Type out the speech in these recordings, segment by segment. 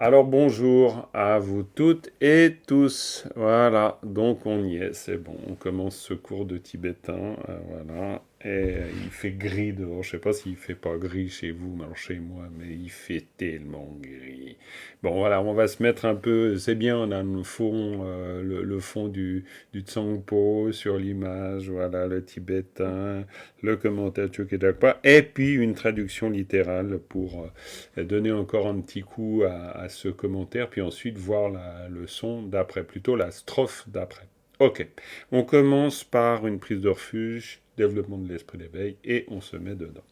Alors bonjour à vous toutes et tous. Voilà, donc on y est, c'est bon. On commence ce cours de tibétain. Voilà. Et il fait gris dehors. Je sais pas s'il fait pas gris chez vous, mais alors chez moi, mais il fait tellement gris. Bon voilà, on va se mettre un peu. C'est bien, on a le fond, le fond du Tsangpo sur l'image. Voilà, le tibétain, le commentaire Chukidakpa, et puis une traduction littérale pour donner encore un petit coup à ce commentaire, puis ensuite voir la leçon d'après, plutôt la strophe d'après. Ok, on commence par une prise de refuge, développement de l'esprit d'éveil, et on se met dedans.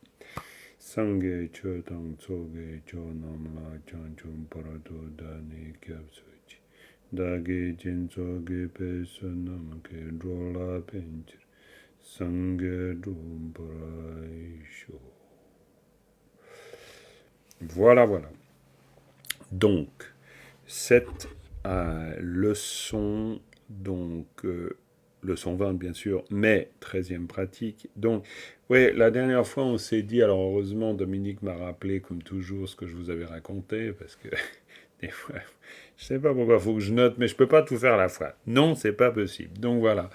Sangye chodang tsoge chonam la chanchum parado dani kyapsuchi. Dagi jin tsoge pesanam ke drola penchir. Sangye dumparai sho. Voilà, voilà. Donc, cette leçon, leçon 20 bien sûr, mais 13e pratique. Donc, oui, la dernière fois on s'est dit, alors heureusement Dominique m'a rappelé comme toujours ce que je vous avais raconté, parce que des fois, je sais pas pourquoi il faut que je note, mais je peux pas tout faire à la fois. Non, c'est pas possible. Donc voilà.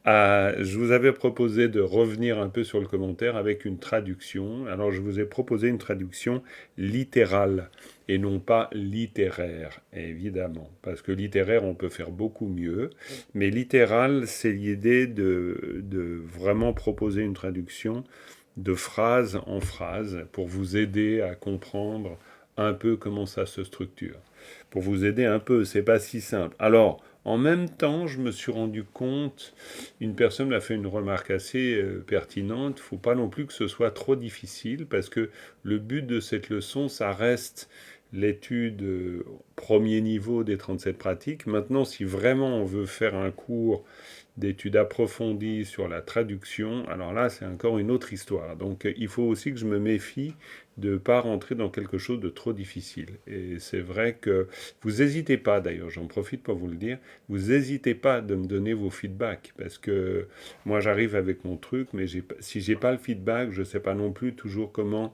Je vous avais proposé de revenir un peu sur le commentaire avec une traduction. Alors je vous ai proposé une traduction littérale et non pas littéraire, évidemment. Parce que littéraire, on peut faire beaucoup mieux. Mais littéral, c'est l'idée de vraiment proposer une traduction de phrase en phrase pour vous aider à comprendre un peu comment ça se structure. Pour vous aider un peu, c'est pas si simple. Alors, en même temps, je me suis rendu compte, une personne m'a fait une remarque assez pertinente, faut pas non plus que ce soit trop difficile, parce que le but de cette leçon, ça reste l'étude premier niveau des 37 pratiques. Maintenant, si vraiment on veut faire un cours d'études approfondies sur la traduction, alors là, c'est encore une autre histoire. Donc, il faut aussi que je me méfie de ne pas rentrer dans quelque chose de trop difficile. Et c'est vrai que vous n'hésitez pas, d'ailleurs, j'en profite pour vous le dire, vous n'hésitez pas de me donner vos feedbacks, parce que moi, j'arrive avec mon truc, mais si j'ai pas le feedback, je ne sais pas non plus toujours comment,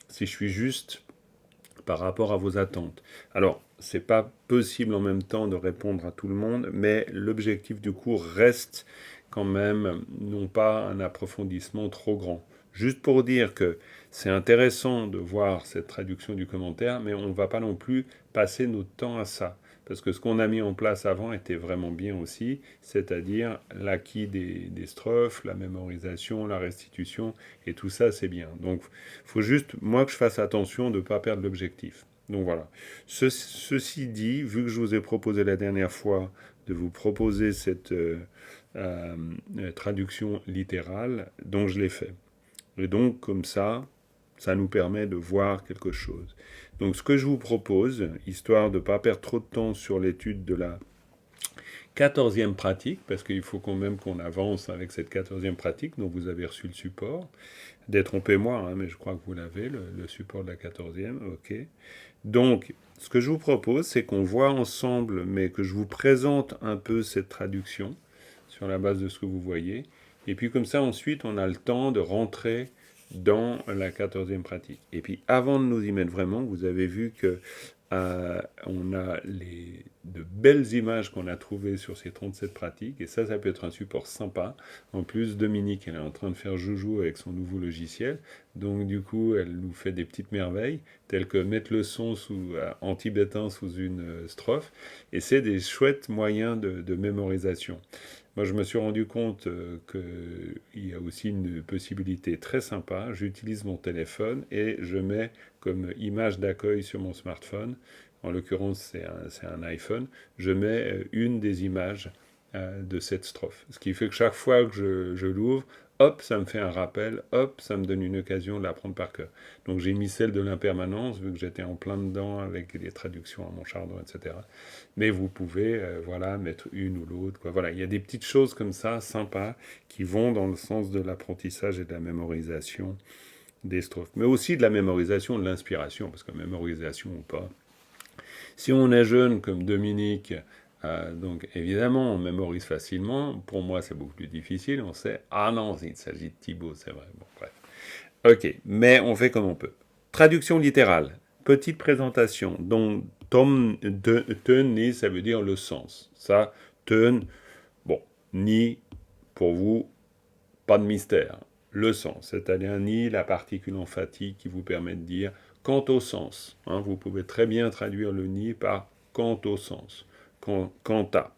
si je suis juste par rapport à vos attentes. Alors, c'est pas possible en même temps de répondre à tout le monde, mais l'objectif du cours reste quand même non pas un approfondissement trop grand. Juste pour dire que c'est intéressant de voir cette traduction du commentaire, mais on ne va pas non plus passer notre temps à ça. Parce que ce qu'on a mis en place avant était vraiment bien aussi, c'est-à-dire l'acquis des strophes, la mémorisation, la restitution, et tout ça c'est bien. Donc il faut juste, moi, que je fasse attention de ne pas perdre l'objectif. Donc voilà. Ceci dit, vu que je vous ai proposé la dernière fois de vous proposer cette traduction littérale, donc je l'ai fait. Et donc, comme ça nous permet de voir quelque chose. Donc, ce que je vous propose, histoire de ne pas perdre trop de temps sur l'étude de la 14e pratique, parce qu'il faut quand même qu'on avance avec cette 14e pratique dont vous avez reçu le support. Détrompez-moi, hein, mais je crois que vous l'avez, le support de la 14e, ok. Donc, ce que je vous propose, c'est qu'on voit ensemble, mais que je vous présente un peu cette traduction sur la base de ce que vous voyez. Et puis comme ça, ensuite, on a le temps de rentrer dans la 14e pratique. Et puis avant de nous y mettre vraiment, vous avez vu que on a de belles images qu'on a trouvées sur ces 37 pratiques, et ça peut être un support sympa. En plus, Dominique, elle est en train de faire joujou avec son nouveau logiciel, donc du coup, elle nous fait des petites merveilles, telles que mettre le son en tibétain sous une strophe, et c'est des chouettes moyens de mémorisation. Moi, je me suis rendu compte qu'il y a aussi une possibilité très sympa. J'utilise mon téléphone et je mets comme image d'accueil sur mon smartphone, en l'occurrence c'est un iPhone, je mets une des images de cette strophe. Ce qui fait que chaque fois que je l'ouvre, hop, ça me fait un rappel, hop, ça me donne une occasion de l'apprendre par cœur. Donc j'ai mis celle de l'impermanence, vu que j'étais en plein dedans avec les traductions à mon chardon, etc. Mais vous pouvez, voilà, mettre une ou l'autre, quoi. Voilà, il y a des petites choses comme ça, sympas, qui vont dans le sens de l'apprentissage et de la mémorisation des strophes. Mais aussi de la mémorisation, de l'inspiration, parce que mémorisation ou pas. Si on est jeune comme Dominique, donc évidemment, on mémorise facilement. Pour moi, c'est beaucoup plus difficile. On sait, ah non, il s'agit de Thibaut, c'est vrai. Bon, bref. Ok, mais on fait comme on peut. Traduction littérale. Petite présentation. Donc, Ten ni, ça veut dire le sens. Ça, ten, bon, ni, pour vous, pas de mystère. Le sens, c'est-à-dire ni la particule emphatique qui vous permet de dire quant au sens. Hein, vous pouvez très bien traduire le ni par quant au sens, quant à.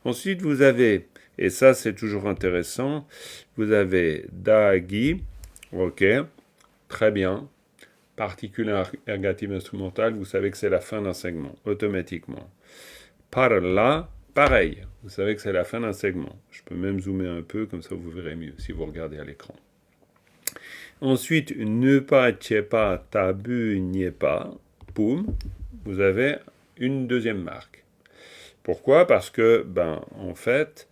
Ensuite, vous avez, et ça c'est toujours intéressant, vous avez dagi, ok, très bien, particule ergative instrumentale, vous savez que c'est la fin d'un segment, automatiquement. Par là, pareil, vous savez que c'est la fin d'un segment. Je peux même zoomer un peu, comme ça vous verrez mieux si vous regardez à l'écran. Ensuite, ne pas, tiens pas, tabu, n'y pas, poum, vous avez une deuxième marque. Pourquoi? Parce que, en fait,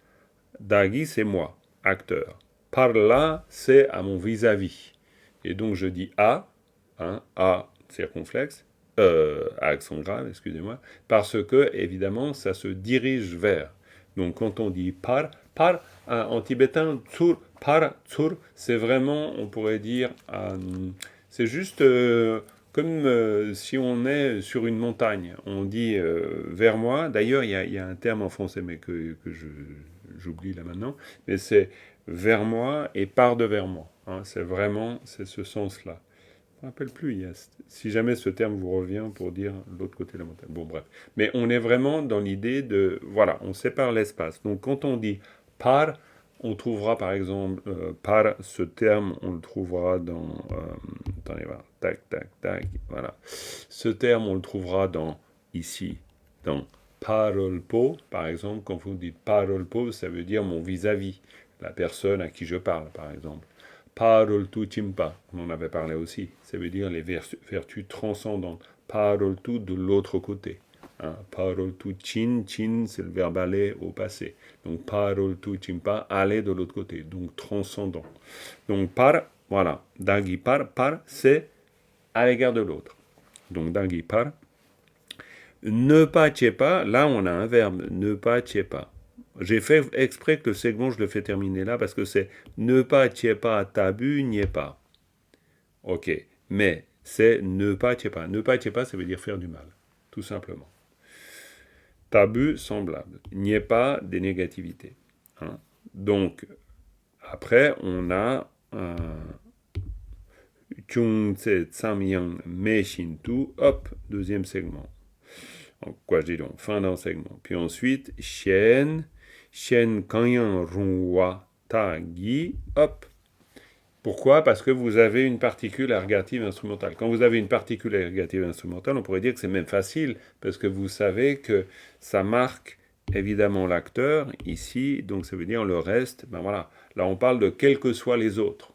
dagi, c'est moi, acteur. Par là, c'est à mon vis-à-vis. Et donc, je dis a circonflexe, accent grave, excusez-moi, parce que, évidemment, ça se dirige vers. Donc, quand on dit en tibétain, tsur, c'est vraiment, on pourrait dire, c'est juste comme si on est sur une montagne. On dit vers moi, d'ailleurs, il y a un terme en français, mais que j'oublie là maintenant, mais c'est vers moi et par devers moi. Hein, c'est ce sens-là. Je ne me rappelle plus, si jamais ce terme vous revient pour dire l'autre côté de la montagne. Bon, bref. Mais on est vraiment dans l'idée de, voilà, on sépare l'espace. Donc quand on dit par, on trouvera par exemple, par ce terme, on le trouvera dans, attendez, voilà, tac, voilà. Ce terme, on le trouvera ici, dans parolpo, par exemple, quand vous dites parolpo, ça veut dire mon vis-à-vis, la personne à qui je parle, par exemple. Paroltu chimpa, on en avait parlé aussi, ça veut dire les vertus transcendantes. Paroltu de l'autre côté. Hein. Paroltu chin, c'est le verbe aller au passé. Donc paroltu chimpa, aller de l'autre côté, donc transcendant. Donc voilà, dagi par, c'est à l'égard de l'autre. Donc dagi par. Ne pas pas, là on a un verbe, ne pas pas. J'ai fait exprès que le segment, je le fais terminer là, parce que c'est ne pas pas, tabu, n'y pas. Ok, mais c'est ne pas pas. Ne pas pas, ça veut dire faire du mal, tout simplement. Tabu, semblable. N'y pas, des négativités. Hein. Donc, après, on a Chung Tse Tsam Yang Me Shin Tu, hop, deuxième segment. Quoi je dis donc, fin d'un segment. Puis ensuite, Shen Kanyan Runwa Ta Gi, hop. Pourquoi? Parce que vous avez une particule ergative instrumentale. Quand vous avez une particule ergative instrumentale, on pourrait dire que c'est même facile, parce que vous savez que ça marque évidemment l'acteur ici, donc ça veut dire le reste, voilà. Là on parle de quels que soient les autres.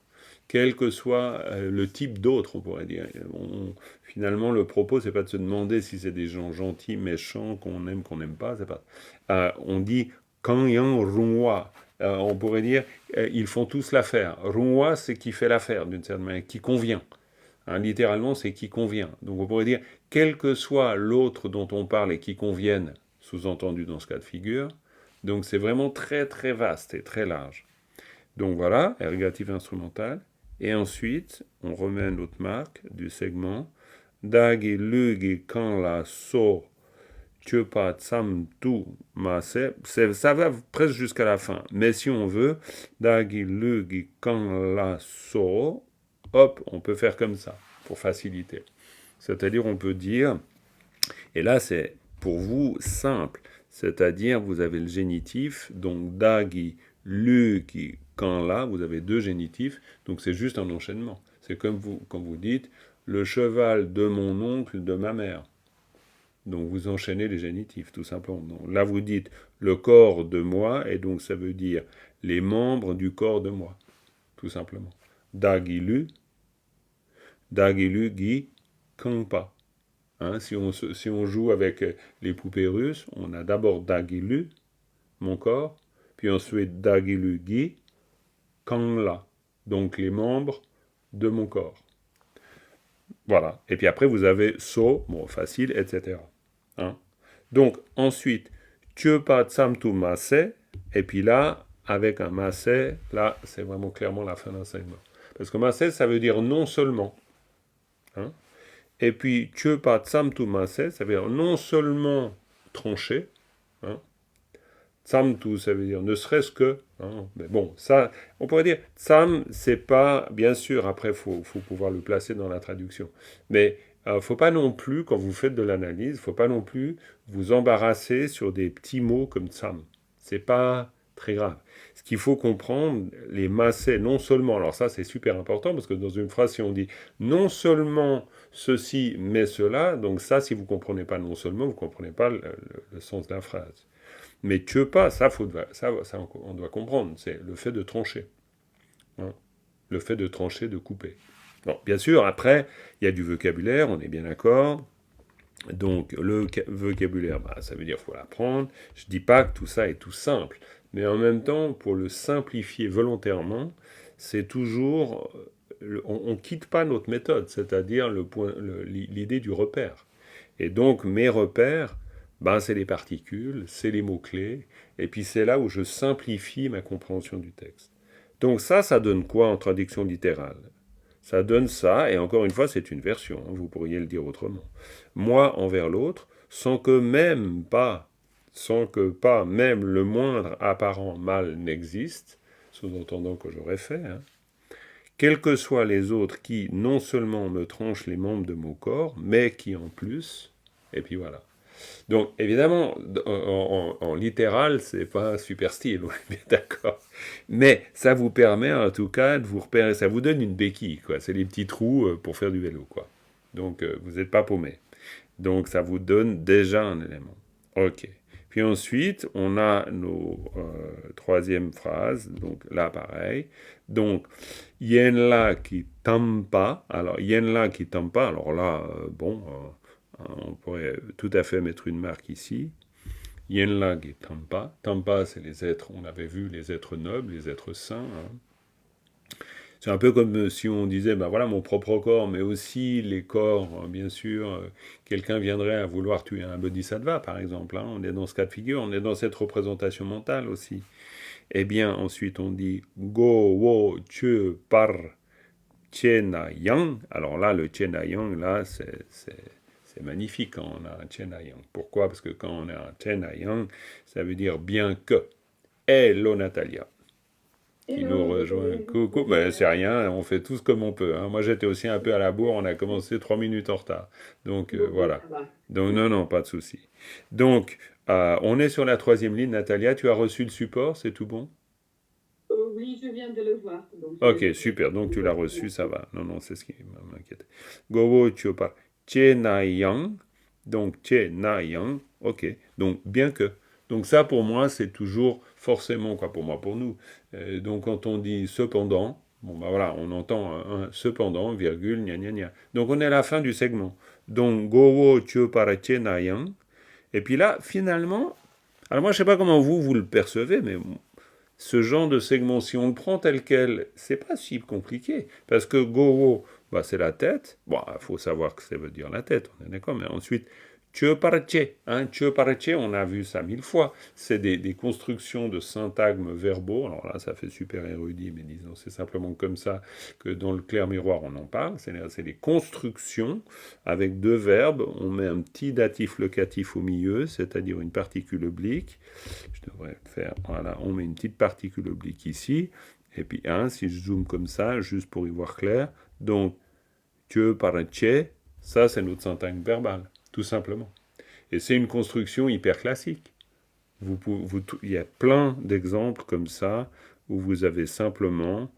Quel que soit le type d'autre, on pourrait dire. Finalement, le propos, c'est pas de se demander si c'est des gens gentils, méchants, qu'on n'aime pas. C'est pas. On dit quand yang runwa. On pourrait dire ils font tous l'affaire. Runwa, c'est qui fait l'affaire d'une certaine manière, qui convient. Hein, littéralement, c'est qui convient. Donc on pourrait dire quel que soit l'autre dont on parle et qui convienne, sous-entendu dans ce cas de figure. Donc c'est vraiment très très vaste et très large. Donc voilà, ergative instrumentale. Et ensuite, on remet une autre marque du segment. Dagi lugi kan la so tiepa tsam tu mase. Ça va presque jusqu'à la fin. Mais si on veut, dagi lugi kan la so, hop, on peut faire comme ça, pour faciliter. C'est-à-dire, on peut dire, et là c'est pour vous simple, c'est-à-dire vous avez le génitif, donc dagi lugi quand là, vous avez deux génitifs, donc c'est juste un enchaînement. C'est comme quand vous dites le cheval de mon oncle, de ma mère. Donc vous enchaînez les génitifs, tout simplement. Donc, là, vous dites le corps de moi, et donc ça veut dire les membres du corps de moi, tout simplement. Dagilu gi kanpa. Hein, si on joue avec les poupées russes, on a d'abord dagilu, mon corps, puis ensuite dagilu gi, Kanla, donc les membres de mon corps. Voilà. Et puis après, vous avez so, bon, facile, etc. Hein? Donc, ensuite, Tiepa Tsamtu Mase, et puis là, avec un Mase, là, c'est vraiment clairement la fin d'un segment. Parce que Mase, ça veut dire non seulement. Hein? Et puis, Tjöpa Tsamtu Mase, ça veut dire non seulement trancher, hein, Tsamtu, ça veut dire ne serait-ce que, hein, mais bon, ça, on pourrait dire, Tsam, c'est pas, bien sûr, après, faut pouvoir le placer dans la traduction, mais faut pas non plus, quand vous faites de l'analyse, faut pas non plus vous embarrasser sur des petits mots comme Tsam. C'est pas très grave. Ce qu'il faut comprendre, les massés, non seulement, alors ça c'est super important, parce que dans une phrase, si on dit non seulement ceci, mais cela, donc ça, si vous comprenez pas non seulement, vous comprenez pas le sens de la phrase. Mais que pas, ça, on doit comprendre, c'est le fait de trancher, hein. Le fait de trancher, de couper. Bon, bien sûr, après, il y a du vocabulaire, on est bien d'accord. Donc, le vocabulaire, bah, ça veut dire qu'il faut l'apprendre. Je ne dis pas que tout ça est tout simple, mais en même temps, pour le simplifier volontairement, c'est toujours, on ne quitte pas notre méthode, c'est-à-dire l'idée du repère. Et donc, mes repères, ben, c'est les particules, c'est les mots-clés, et puis c'est là où je simplifie ma compréhension du texte. Donc ça donne quoi en traduction littérale? Ça donne ça, et encore une fois, c'est une version, hein, vous pourriez le dire autrement. Moi envers l'autre, sans que pas même le moindre apparent mal n'existe, sous-entendant que j'aurais fait, hein, quels que soient les autres qui non seulement me tranchent les membres de mon corps, mais qui en plus, et puis voilà. Donc, évidemment, en littéral, c'est pas super style, on est bien d'accord. Mais ça vous permet, en tout cas, de vous repérer. Ça vous donne une béquille, quoi. C'est les petits trous pour faire du vélo, quoi. Donc, vous n'êtes pas paumé. Donc, ça vous donne déjà un élément. OK. Puis ensuite, on a nos troisième phrases. Donc, là, pareil. Donc, yen la qui tampa. Alors, yen la qui tampa. Alors là, bon. On pourrait tout à fait mettre une marque ici. Yenlag et Tampa. Tampa, c'est les êtres, on avait vu les êtres nobles, les êtres saints, hein. C'est un peu comme si on disait, ben voilà mon propre corps, mais aussi les corps, bien sûr. Quelqu'un viendrait à vouloir tuer un bodhisattva, par exemple, hein. On est dans ce cas de figure, on est dans cette représentation mentale aussi. Eh bien, ensuite on dit Go wo che par chena yang. Alors là, le chena yang, là, c'est magnifique quand on a un chena yang. Pourquoi? Parce que quand on a un chena yang, ça veut dire bien que. Hello Natalia, qui nous Hello, rejoint. désolé. Coucou, ben, c'est rien, on fait tous comme on peut, hein. Moi j'étais aussi un peu à la bourre, on a commencé 3 minutes en retard. Donc Bon, bon, voilà. ça va. Donc non, non, pas de souci. Donc, on est sur la troisième ligne, Natalia, tu as reçu le support, c'est tout bon? Oui, je viens de le voir, donc Ok, je super. Donc tu l'as vais reçu, ça merci. va. Non, non, c'est ce qui m'inquiète. Gowo Chopa. Che na yang. Donc che na yang. Ok. Donc bien que. Donc ça pour moi c'est toujours forcément quoi pour moi pour nous. Donc quand on dit cependant, bon bah voilà, on entend un cependant virgule gna gna gna. Donc on est à la fin du segment. Donc gowo Chopa che na yang. Et puis là finalement, alors moi je sais pas comment vous le percevez, mais ce genre de segment, si on le prend tel quel, c'est pas si compliqué. Parce que Gowo, bah, c'est la tête. Bon, il faut savoir que ça veut dire la tête, on est d'accord. Mais ensuite, Tjöparche, hein, Tjöparche, on a vu ça 1000 fois. C'est des constructions de syntagmes verbaux. Alors là, ça fait super érudit, mais disons, c'est simplement comme ça que dans le clair miroir, on en parle. C'est des constructions avec deux verbes. On met un petit datif locatif au milieu, c'est-à-dire une particule oblique. Je devrais faire, voilà, on met une petite particule oblique ici, et puis si je zoome comme ça, juste pour y voir clair, donc, que par un tché, ça c'est notre syntagme verbal, tout simplement. Et c'est une construction hyper classique. Il y a plein d'exemples comme ça, où vous avez simplement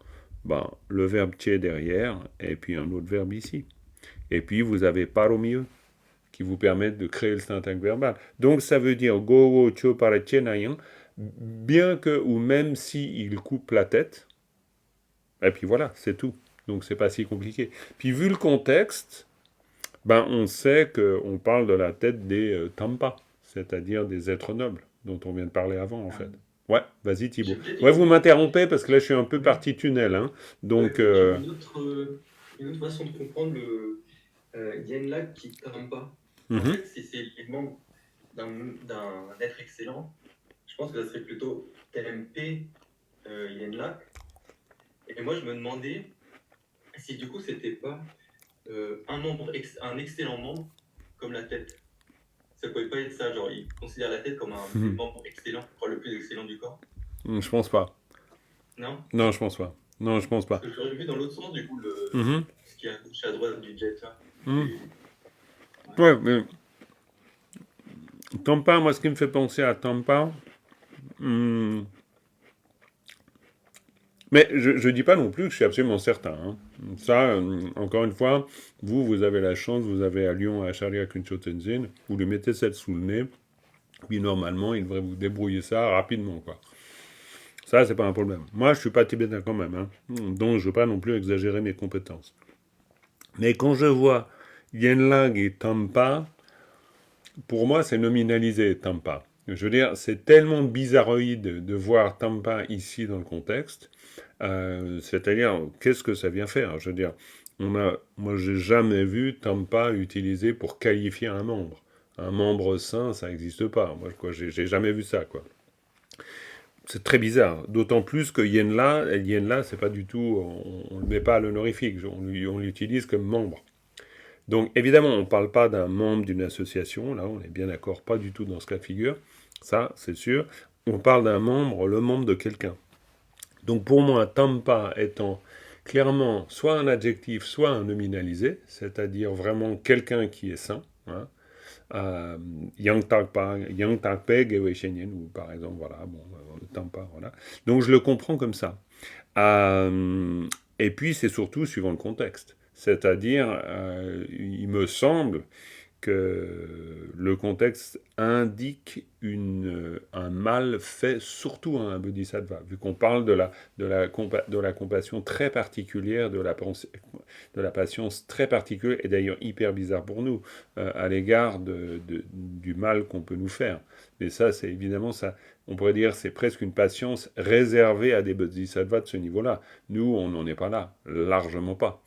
le verbe tché derrière, et puis un autre verbe ici. Et puis vous avez par au milieu, qui vous permettent de créer le syntagme verbal. Donc ça veut dire go cho parachenayan, bien que ou même si il coupe la tête, et puis voilà, c'est tout. Donc c'est pas si compliqué. Puis vu le contexte, ben on sait qu'on parle de la tête des tampas, c'est-à-dire des êtres nobles, dont on vient de parler avant en Ah, fait. Ouais, vas-y j'ai Thibaut. peut-être Ouais, vous une, m'interrompez parce que là je suis un peu oui, parti tunnel, hein. ouais, Donc, peut-être une autre façon de comprendre le Yenla qui tombe pas. En mhm, fait, si c'est l'élément d'un être excellent, je pense que ça serait plutôt TMP Yenla. Et moi, je me demandais si du coup, c'était pas un excellent membre comme la tête. Ça pouvait pas être ça, genre il considère la tête comme un des Mhm. membres excellents, enfin, le plus excellent du corps. Je pense pas. Non? Non, je pense pas. Non, je pense Parce pas. que j'aurais vu dans l'autre sens, du coup, Mhm. ce qui est à gauche et à droite du jet là. Mhm. Et, ouais. Ouais, mais Tampa, moi, ce qui me fait penser à Tampa, hmm, mais je dis pas non plus que je suis absolument certain, hein. Ça, encore une fois, vous avez la chance, vous avez à Lyon, à Sharia Kuncho Tenzin, vous lui mettez celle sous le nez, puis normalement, il devrait vous débrouiller ça rapidement, quoi. Ça, c'est pas un problème. Moi, je suis pas tibétain quand même, hein. Donc je veux pas non plus exagérer mes compétences. Mais quand je vois Yenlag et Tampa, pour moi, c'est nominalisé Tampa. Je veux dire, c'est tellement bizarroïde de voir Tampa ici dans le contexte. C'est-à-dire, qu'est-ce que ça vient faire? Je veux dire, moi, j'ai jamais vu Tampa utilisé pour qualifier un membre. Un membre sain, ça n'existe pas. Moi, quoi, j'ai jamais vu ça, quoi. C'est très bizarre. D'autant plus que Yenla, c'est pas du tout, on le met pas à l'honorifique. On l'utilise comme membre. Donc évidemment, on ne parle pas d'un membre d'une association, là on est bien d'accord, pas du tout dans ce cas de figure, ça c'est sûr. On parle d'un membre, le membre de quelqu'un. Donc pour moi, Tampa étant clairement soit un adjectif, soit un nominalisé, c'est-à-dire vraiment quelqu'un qui est sain, hein, Yang Takpe, Gewe Shenyen, ou par exemple, voilà, bon, Tampa, voilà. Donc je le comprends comme ça. Et puis c'est surtout suivant le contexte. C'est-à-dire, il me semble que le contexte indique un mal fait surtout à un bodhisattva, vu qu'on parle de la compassion très particulière, de la patience très particulière, et d'ailleurs hyper bizarre pour nous, à l'égard du mal qu'on peut nous faire. Mais ça, c'est évidemment ça. On pourrait dire c'est presque une patience réservée à des bodhisattvas de ce niveau-là. Nous, on n'en est pas là, largement pas.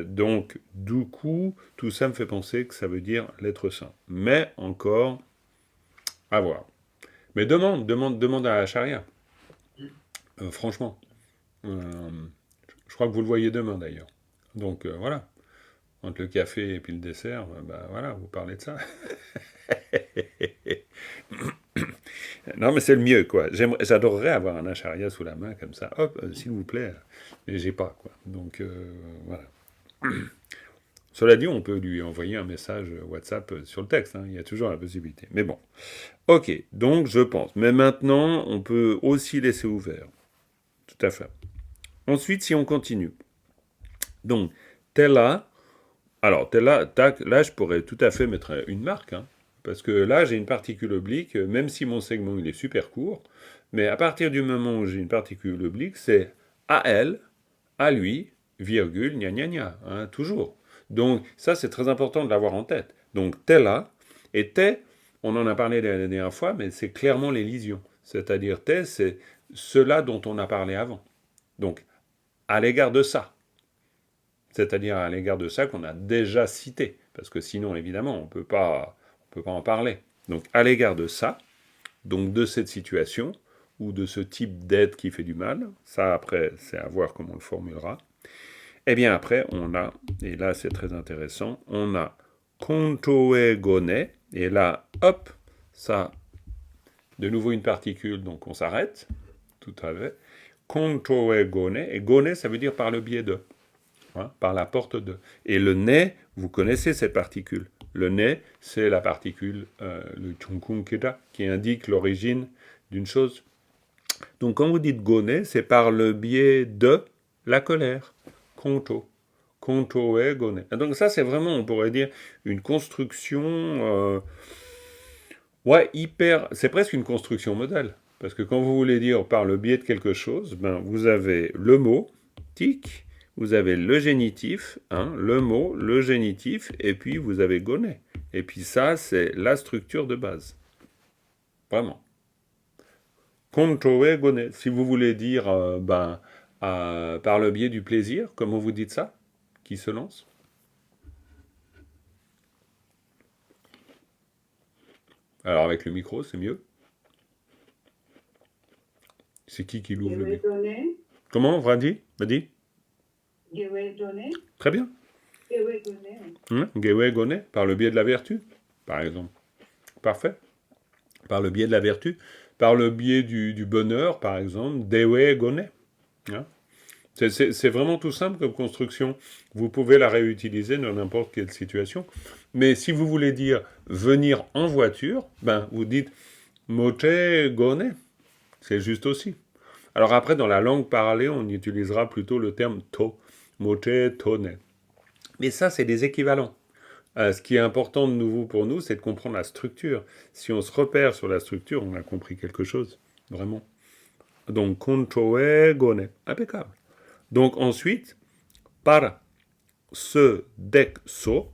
Donc, du coup, tout ça me fait penser que ça veut dire l'être saint. Mais encore, à voir. Mais demande à la charia. Franchement. Euh, je crois que vous le voyez demain d'ailleurs. Donc voilà. Entre le café et puis le dessert, bah voilà, vous parlez de ça. Non, mais c'est le mieux, quoi. J'adorerais avoir un acharya sous la main comme ça. Hop, s'il vous plaît. Mais j'ai pas, quoi. Donc voilà. Cela dit, on peut lui envoyer un message WhatsApp sur le texte, hein. Il y a toujours la possibilité. Mais bon. Ok, donc je pense. Mais maintenant, on peut aussi laisser ouvert. Tout à fait. Ensuite, si on continue. Donc, Tella. Alors, Tella, tac, là, je pourrais tout à fait mettre une marque, hein. Parce que là, j'ai une particule oblique, même si mon segment, il est super court. Mais à partir du moment où j'ai une particule oblique, c'est à elle, à lui, virgule, gna gna gna, hein, toujours. Donc ça, c'est très important de l'avoir en tête. Donc Tella, et Te, on en a parlé la dernière fois, mais c'est clairement les lisions. C'est-à-dire Te, c'est cela dont on a parlé avant. Donc, à l'égard de ça. C'est-à-dire à l'égard de ça qu'on a déjà cité. Parce que sinon, évidemment, on peut pas en parler. Donc, à l'égard de ça, donc de cette situation, ou de ce type d'aide qui fait du mal, ça après, c'est à voir comment on le formulera. Et bien après, on a, et là c'est très intéressant, on a Kontoe Gone, et là, hop, ça, de nouveau une particule, donc on s'arrête, tout à fait. Kontoe Gone, et Gone, ça veut dire par le biais de, hein, par la porte de. Et le nez, vous connaissez cette particule. Le nez, c'est la particule, le Chunkunkeda, qui indique l'origine d'une chose. Donc quand vous dites Gone, c'est par le biais de la colère. Konto. Konto e Gone. Donc ça, c'est vraiment, on pourrait dire, une construction... ouais, hyper... C'est presque une construction modèle. Parce que quand vous voulez dire par le biais de quelque chose, ben, vous avez le mot, tic, vous avez le génitif, hein, le mot, le génitif, et puis vous avez Gone. Et puis ça, c'est la structure de base. Vraiment. Konto e Gone. Si vous voulez dire, ben, par le biais du plaisir, comment vous dites ça? Qui se lance? Alors avec le micro, c'est mieux. C'est qui l'ouvre le micro? Comment, Vradi? Vas-y. Très bien. Ewe Goné, oui. Gewe Gone, par le biais de la vertu, par exemple. Parfait. Par le biais de la vertu. Par le biais du bonheur, par exemple. Dewe Gone. Hein. C'est vraiment tout simple comme construction. Vous pouvez la réutiliser dans n'importe quelle situation. Mais si vous voulez dire venir en voiture, ben vous dites moche gone. C'est juste aussi. Alors après, dans la langue parlée, on utilisera plutôt le terme to. Moche tone. Mais ça, c'est des équivalents. Ce qui est important de nouveau pour nous, c'est de comprendre la structure. Si on se repère sur la structure, on a compris quelque chose. Vraiment. Donc, controe gone. Impeccable. Donc ensuite, par ce deck so,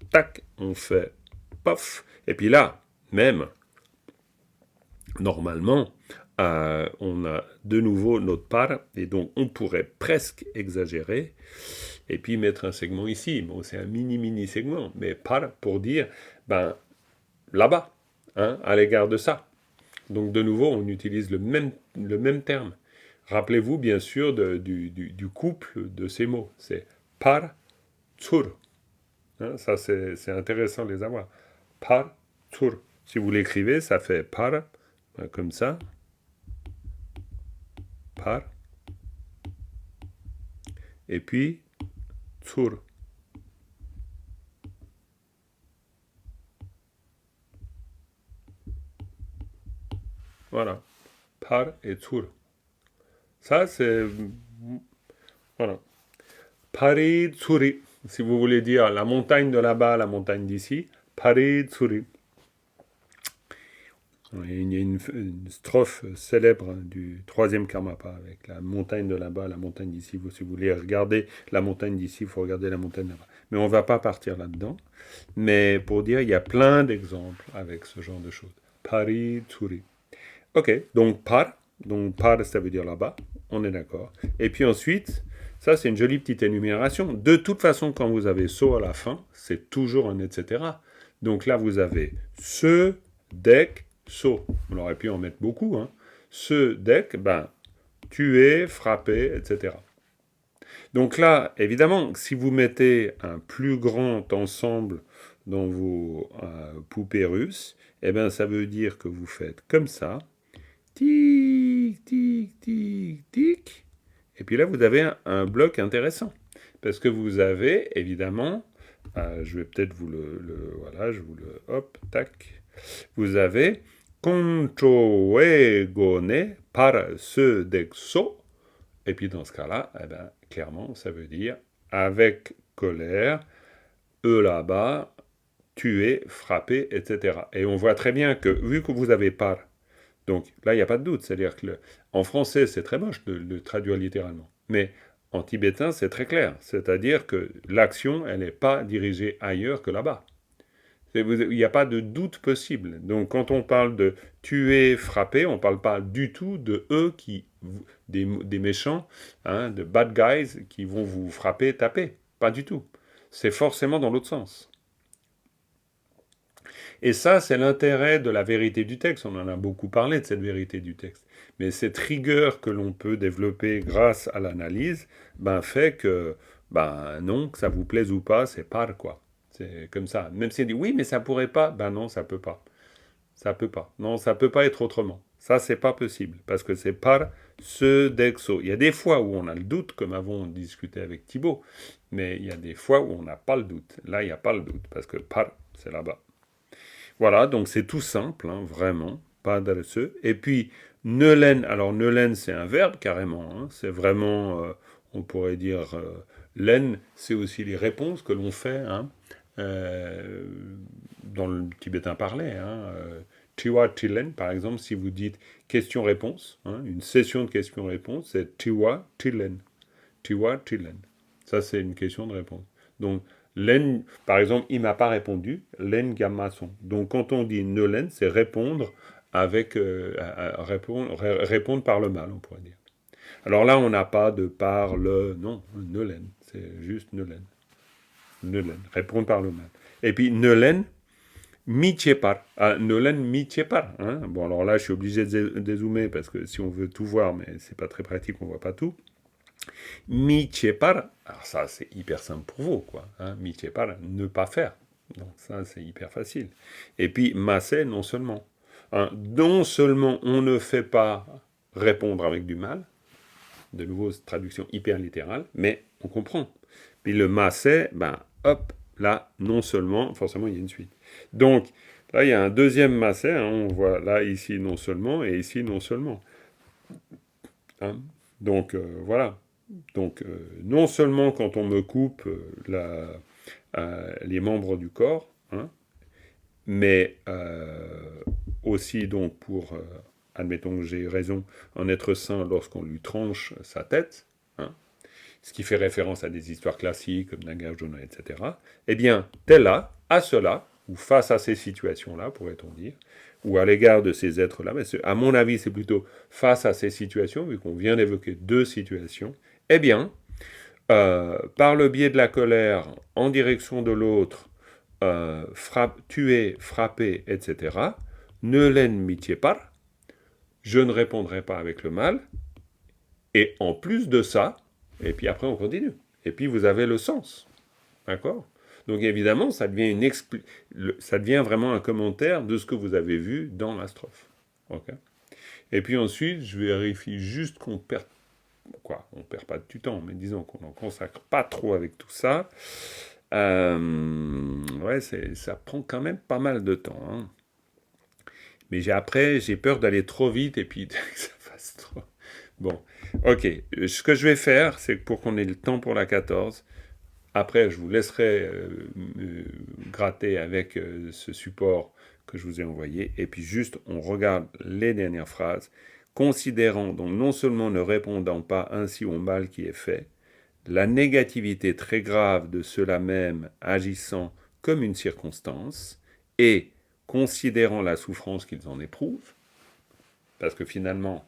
tac, on fait paf. Et puis là, même, normalement, on a de nouveau notre par, et donc on pourrait presque exagérer, et puis mettre un segment ici. Bon, c'est un mini segment, mais par pour dire, ben, là-bas, hein, à l'égard de ça. Donc de nouveau, on utilise le même terme. Rappelez-vous bien sûr du couple de ces mots. C'est par tur. Hein, ça, c'est intéressant de les avoir. Par tur. Si vous l'écrivez, ça fait par, comme ça. Par. Et puis, tur. Voilà. Par et tur. Ça, c'est... Voilà. Pari tsuri. Si vous voulez dire la montagne de là-bas, la montagne d'ici. Pari tsuri. Il y a une strophe célèbre du troisième karmapa avec la montagne de là-bas, la montagne d'ici. Si vous voulez regarder la montagne d'ici, il faut regarder la montagne là-bas. Mais on ne va pas partir là-dedans. Mais pour dire, il y a plein d'exemples avec ce genre de choses. Pari tsuri. Ok, donc par, ça veut dire là-bas, on est d'accord. Et puis ensuite, ça c'est une jolie petite énumération. De toute façon, quand vous avez so à la fin, c'est toujours un etc. Donc là, vous avez ce, deck, so. On aurait pu en mettre beaucoup. Hein. Ce deck, ben, tuer, frapper, etc. Donc là, évidemment, si vous mettez un plus grand ensemble dans vos poupées russes, eh ben, ça veut dire que vous faites comme ça. Tic, tic, tic, tic. Et puis là, vous avez un bloc intéressant. Parce que vous avez, évidemment, je vais peut-être vous voilà, je vous le, hop, tac. Vous avez controegone par ce dexo. Et puis dans ce cas-là, eh ben, clairement, ça veut dire avec colère, eux là-bas, tuer, frapper, etc. Et on voit très bien que, vu que vous avez par, donc là, il n'y a pas de doute. C'est-à-dire que en français, c'est très moche de le traduire littéralement. Mais en tibétain, c'est très clair. C'est-à-dire que l'action, elle n'est pas dirigée ailleurs que là-bas. Il n'y a pas de doute possible. Donc quand on parle de tuer, frapper, on ne parle pas du tout de eux des méchants, hein, de bad guys qui vont vous frapper, taper. Pas du tout. C'est forcément dans l'autre sens. Et ça, c'est l'intérêt de la vérité du texte. On en a beaucoup parlé de cette vérité du texte. Mais cette rigueur que l'on peut développer grâce à l'analyse, ben, fait que, ben non, que ça vous plaise ou pas, c'est par quoi. C'est comme ça. Même si on dit oui, mais ça pourrait pas, ben non, ça peut pas. Ça peut pas. Non, ça peut pas être autrement. Ça, c'est pas possible. Parce que c'est par ce dexo. Il y a des fois où on a le doute, comme avons discuté avec Thibaut. Mais il y a des fois où on n'a pas le doute. Là, il n'y a pas le doute. Parce que par, c'est là-bas. Voilà, donc c'est tout simple, hein, vraiment, pas d'RSE. Et puis, neulen, alors neulen c'est un verbe carrément, hein, c'est vraiment, on pourrait dire, len, c'est aussi les réponses que l'on fait hein, dans le tibétain parlé. Hein, Tiwa Tilen, par exemple, si vous dites question-réponse, hein, une session de questions-réponses, c'est Tiwa Tilen. Tiwa Tilen. Ça, c'est une question de réponse. Donc, len, par exemple, il m'a pas répondu, len gammason. Donc, quand on dit ne len, c'est répondre avec répondre par le mal, on pourrait dire. Alors là, on n'a pas de par le, non, ne len, c'est juste ne len. Ne len, répondre par le mal. Et puis, ne len, mi par. Ah, ne len mi par. Hein. Bon, alors là, je suis obligé de dézoomer parce que si on veut tout voir, mais c'est pas très pratique, on voit pas tout. Mi-che-par, alors ça c'est hyper simple pour vous, quoi. Hein, mi-che-par, ne pas faire. Donc ça c'est hyper facile. Et puis masse, non seulement. Hein, non seulement on ne fait pas répondre avec du mal, de nouveau traduction hyper littérale, mais on comprend. Puis le masse, ben hop, là, non seulement, forcément il y a une suite. Donc là il y a un deuxième masse, hein, on voit là ici non seulement et ici non seulement. Hein. Donc voilà. Donc non seulement quand on me coupe les membres du corps, hein, mais aussi donc pour, admettons que j'ai raison, en être saint lorsqu'on lui tranche sa tête, hein, ce qui fait référence à des histoires classiques comme Nagarjuna, etc. Eh bien, tel là, à cela, ou face à ces situations-là, pourrait-on dire, ou à l'égard de ces êtres-là, mais à mon avis, c'est plutôt face à ces situations, vu qu'on vient d'évoquer deux situations, eh bien, par le biais de la colère, en direction de l'autre, tuer, frapper, etc., ne l'ennemitiez pas, je ne répondrai pas avec le mal, et en plus de ça, et puis après on continue, et puis vous avez le sens, d'accord? Donc évidemment, ça devient vraiment un commentaire de ce que vous avez vu dans la strophe. Okay. Et puis ensuite, je vérifie juste qu'on perd on perd pas du temps, mais disons qu'on n'en consacre pas trop avec tout ça. Ouais, ça prend quand même pas mal de temps. Hein. Mais après, j'ai peur d'aller trop vite et puis que ça fasse trop. Bon, ok. Ce que je vais faire, c'est que pour qu'on ait le temps pour la 14, après, je vous laisserai gratter avec ce support que je vous ai envoyé. Et puis juste, on regarde les dernières phrases. Considérant, donc non seulement ne répondant pas ainsi au mal qui est fait, la négativité très grave de cela même agissant comme une circonstance, et considérant la souffrance qu'ils en éprouvent, parce que finalement,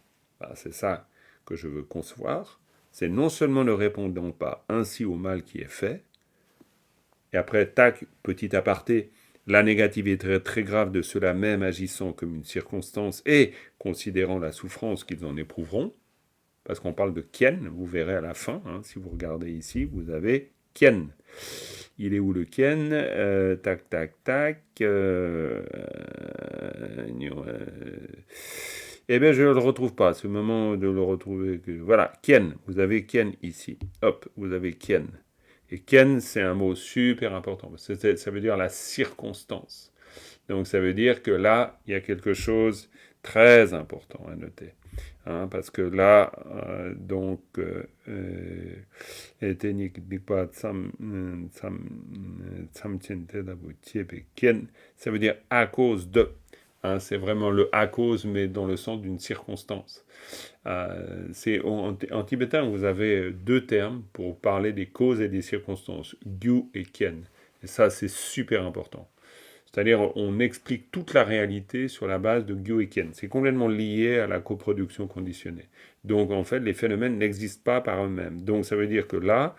c'est ça que je veux concevoir, c'est non seulement ne répondant pas ainsi au mal qui est fait, et après, tac, petit aparté, la négativité très grave de cela même agissant comme une circonstance et considérant la souffrance qu'ils en éprouveront, parce qu'on parle de kien, vous verrez à la fin, hein, si vous regardez ici, vous avez kien. Il est où le kien? Tac, tac, tac. Eh bien, je ne le retrouve pas. C'est le moment de le retrouver. Voilà, kien. Vous avez kien ici. Hop, vous avez kien. Et kien, c'est un mot super important. Ça veut dire la circonstance. Donc, ça veut dire que là, il y a quelque chose de très important à noter. Hein, parce que là, ça veut dire à cause de. Hein, c'est vraiment le à cause, mais dans le sens d'une circonstance. En tibétain, vous avez deux termes pour parler des causes et des circonstances, gyu et kien. Et ça, c'est super important. C'est-à-dire, on explique toute la réalité sur la base de Gyu et Kien. C'est complètement lié à la coproduction conditionnée. Donc, en fait, les phénomènes n'existent pas par eux-mêmes. Donc, ça veut dire que là,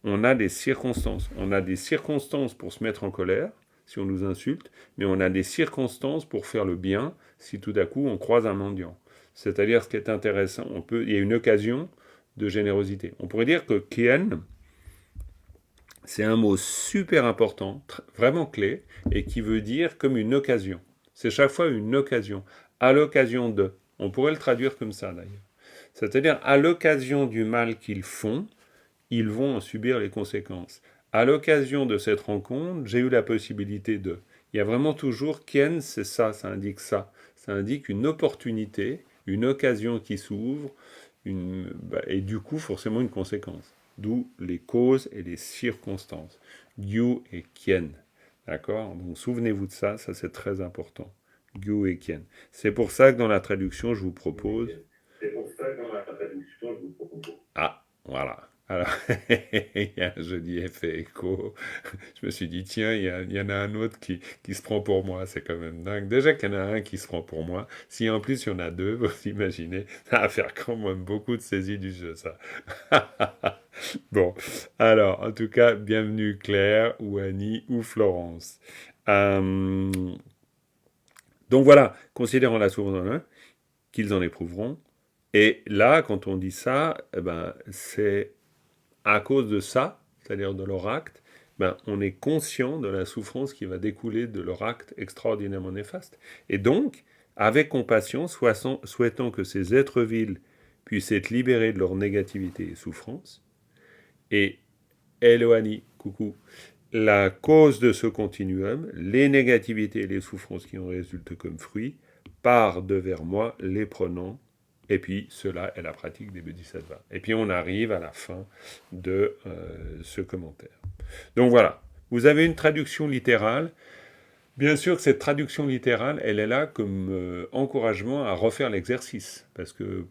on a des circonstances. On a des circonstances pour se mettre en colère, si on nous insulte, mais on a des circonstances pour faire le bien, si tout à coup on croise un mendiant. C'est-à-dire, ce qui est intéressant, il y a une occasion de générosité. On pourrait dire que Kien, c'est un mot super important, vraiment clé, et qui veut dire comme une occasion. C'est chaque fois une occasion. À l'occasion de. On pourrait le traduire comme ça d'ailleurs. C'est-à-dire, à l'occasion du mal qu'ils font, ils vont en subir les conséquences. À l'occasion de cette rencontre, j'ai eu la possibilité de. Il y a vraiment toujours Kien, c'est ça, ça indique ça. Ça indique une opportunité, une occasion qui s'ouvre, et du coup, forcément, une conséquence. D'où les causes et les circonstances. Gyu et Kien. D'accord? Donc souvenez-vous de ça, ça c'est très important. Gyu et Kien. C'est pour ça que dans la traduction, je vous propose. Ah, voilà. Alors, il y a un joli effet écho. Je me suis dit, tiens, il y en a un autre qui se prend pour moi. C'est quand même dingue. Déjà qu'il y en a un qui se prend pour moi. Si en plus il y en a deux, vous imaginez, ça va faire quand même beaucoup de saisie du jeu, ça. Bon, alors, en tout cas, bienvenue Claire, ou Annie, ou Florence. Donc voilà, considérant la souffrance qu'ils en éprouveront, Et là, quand on dit ça, eh ben, c'est à cause de ça, c'est-à-dire de leur acte, ben, on est conscient de la souffrance qui va découler de leur acte extraordinairement néfaste. Et donc, avec compassion, souhaitant que ces êtres vils puissent être libérés de leur négativité et souffrance, et Eloani, coucou, la cause de ce continuum, les négativités et les souffrances qui en résultent comme fruit, par devers moi, les prenant. Et puis, cela est la pratique des bodhisattvas. Et puis, on arrive à la fin de ce commentaire. Donc voilà, vous avez une traduction littérale. Bien sûr que cette traduction littérale, elle est là comme encouragement à refaire l'exercice. Parce que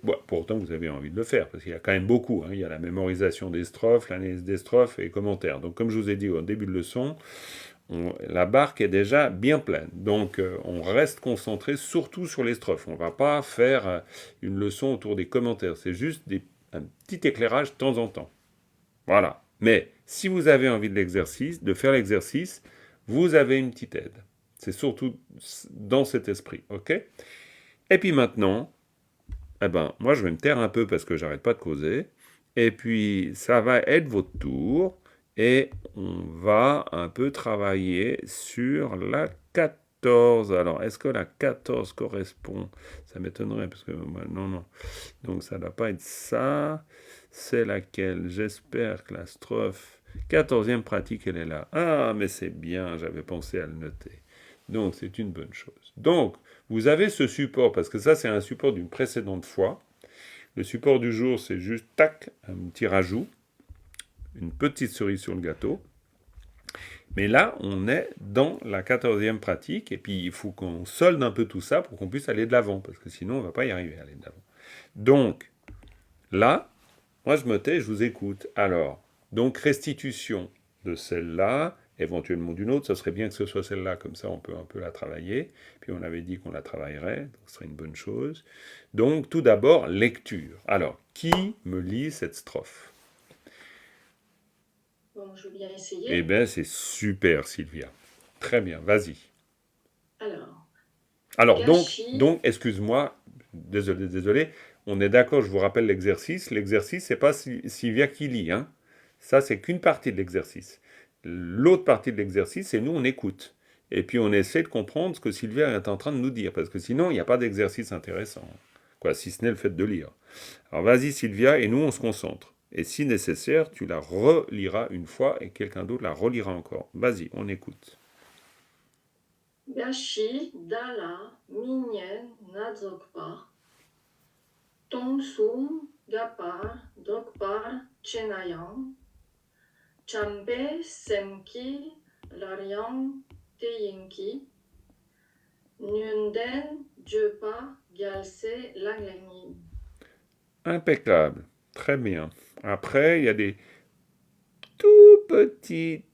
bon, pourtant, vous avez envie de le faire, parce qu'il y a quand même beaucoup. Hein. Il y a la mémorisation des strophes, l'analyse des strophes et les commentaires. Donc, comme je vous ai dit au début de leçon, la barque est déjà bien pleine. Donc, on reste concentré surtout sur les strophes. On ne va pas faire une leçon autour des commentaires. C'est juste un petit éclairage de temps en temps. Voilà. Mais si vous avez envie de faire l'exercice, vous avez une petite aide. C'est surtout dans cet esprit, ok? Et puis maintenant, eh ben, moi je vais me taire un peu parce que j'arrête pas de causer. Et puis ça va être votre tour et on va un peu travailler sur la 14. Alors, est-ce que la 14 correspond? Ça m'étonnerait parce que non. Donc ça ne doit pas être ça. C'est laquelle? J'espère que la strophe 14e pratique, elle est là. Ah, mais c'est bien, j'avais pensé à le noter. Donc c'est une bonne chose. Donc, vous avez ce support, parce que ça c'est un support d'une précédente fois. Le support du jour, c'est juste, tac, un petit rajout, une petite cerise sur le gâteau. Mais là, on est dans la 14e pratique, et puis il faut qu'on solde un peu tout ça pour qu'on puisse aller de l'avant, parce que sinon on ne va pas y arriver à aller de l'avant. Donc, là, moi je me tais, je vous écoute. Alors, donc restitution de celle-là, éventuellement d'une autre, ça serait bien que ce soit celle-là, comme ça on peut un peu la travailler. Puis on avait dit qu'on la travaillerait, donc ce serait une bonne chose. Donc tout d'abord, lecture. Alors, qui me lit cette strophe? Bon, je veux bien essayer. Eh bien, c'est super, Sylvia. Très bien, vas-y. Alors donc excuse-moi, désolé, on est d'accord, je vous rappelle l'exercice. L'exercice, c'est pas Sylvia qui lit, hein. Ça, c'est qu'une partie de l'exercice. L'autre partie de l'exercice, c'est nous, on écoute. Et puis, on essaie de comprendre ce que Sylvia est en train de nous dire, parce que sinon, il n'y a pas d'exercice intéressant. Quoi, si ce n'est le fait de lire. Alors, vas-y, Sylvia, et nous, on se concentre. Et si nécessaire, tu la reliras une fois, et quelqu'un d'autre la relira encore. Vas-y, on écoute. Gashi dala minyen nadzokpa tongsum gapar dokpar chenayang chambe semki laryang teyinki nyunden jepa gyalse laglenin. Impeccable. Très bien. Après, il y a des tout petits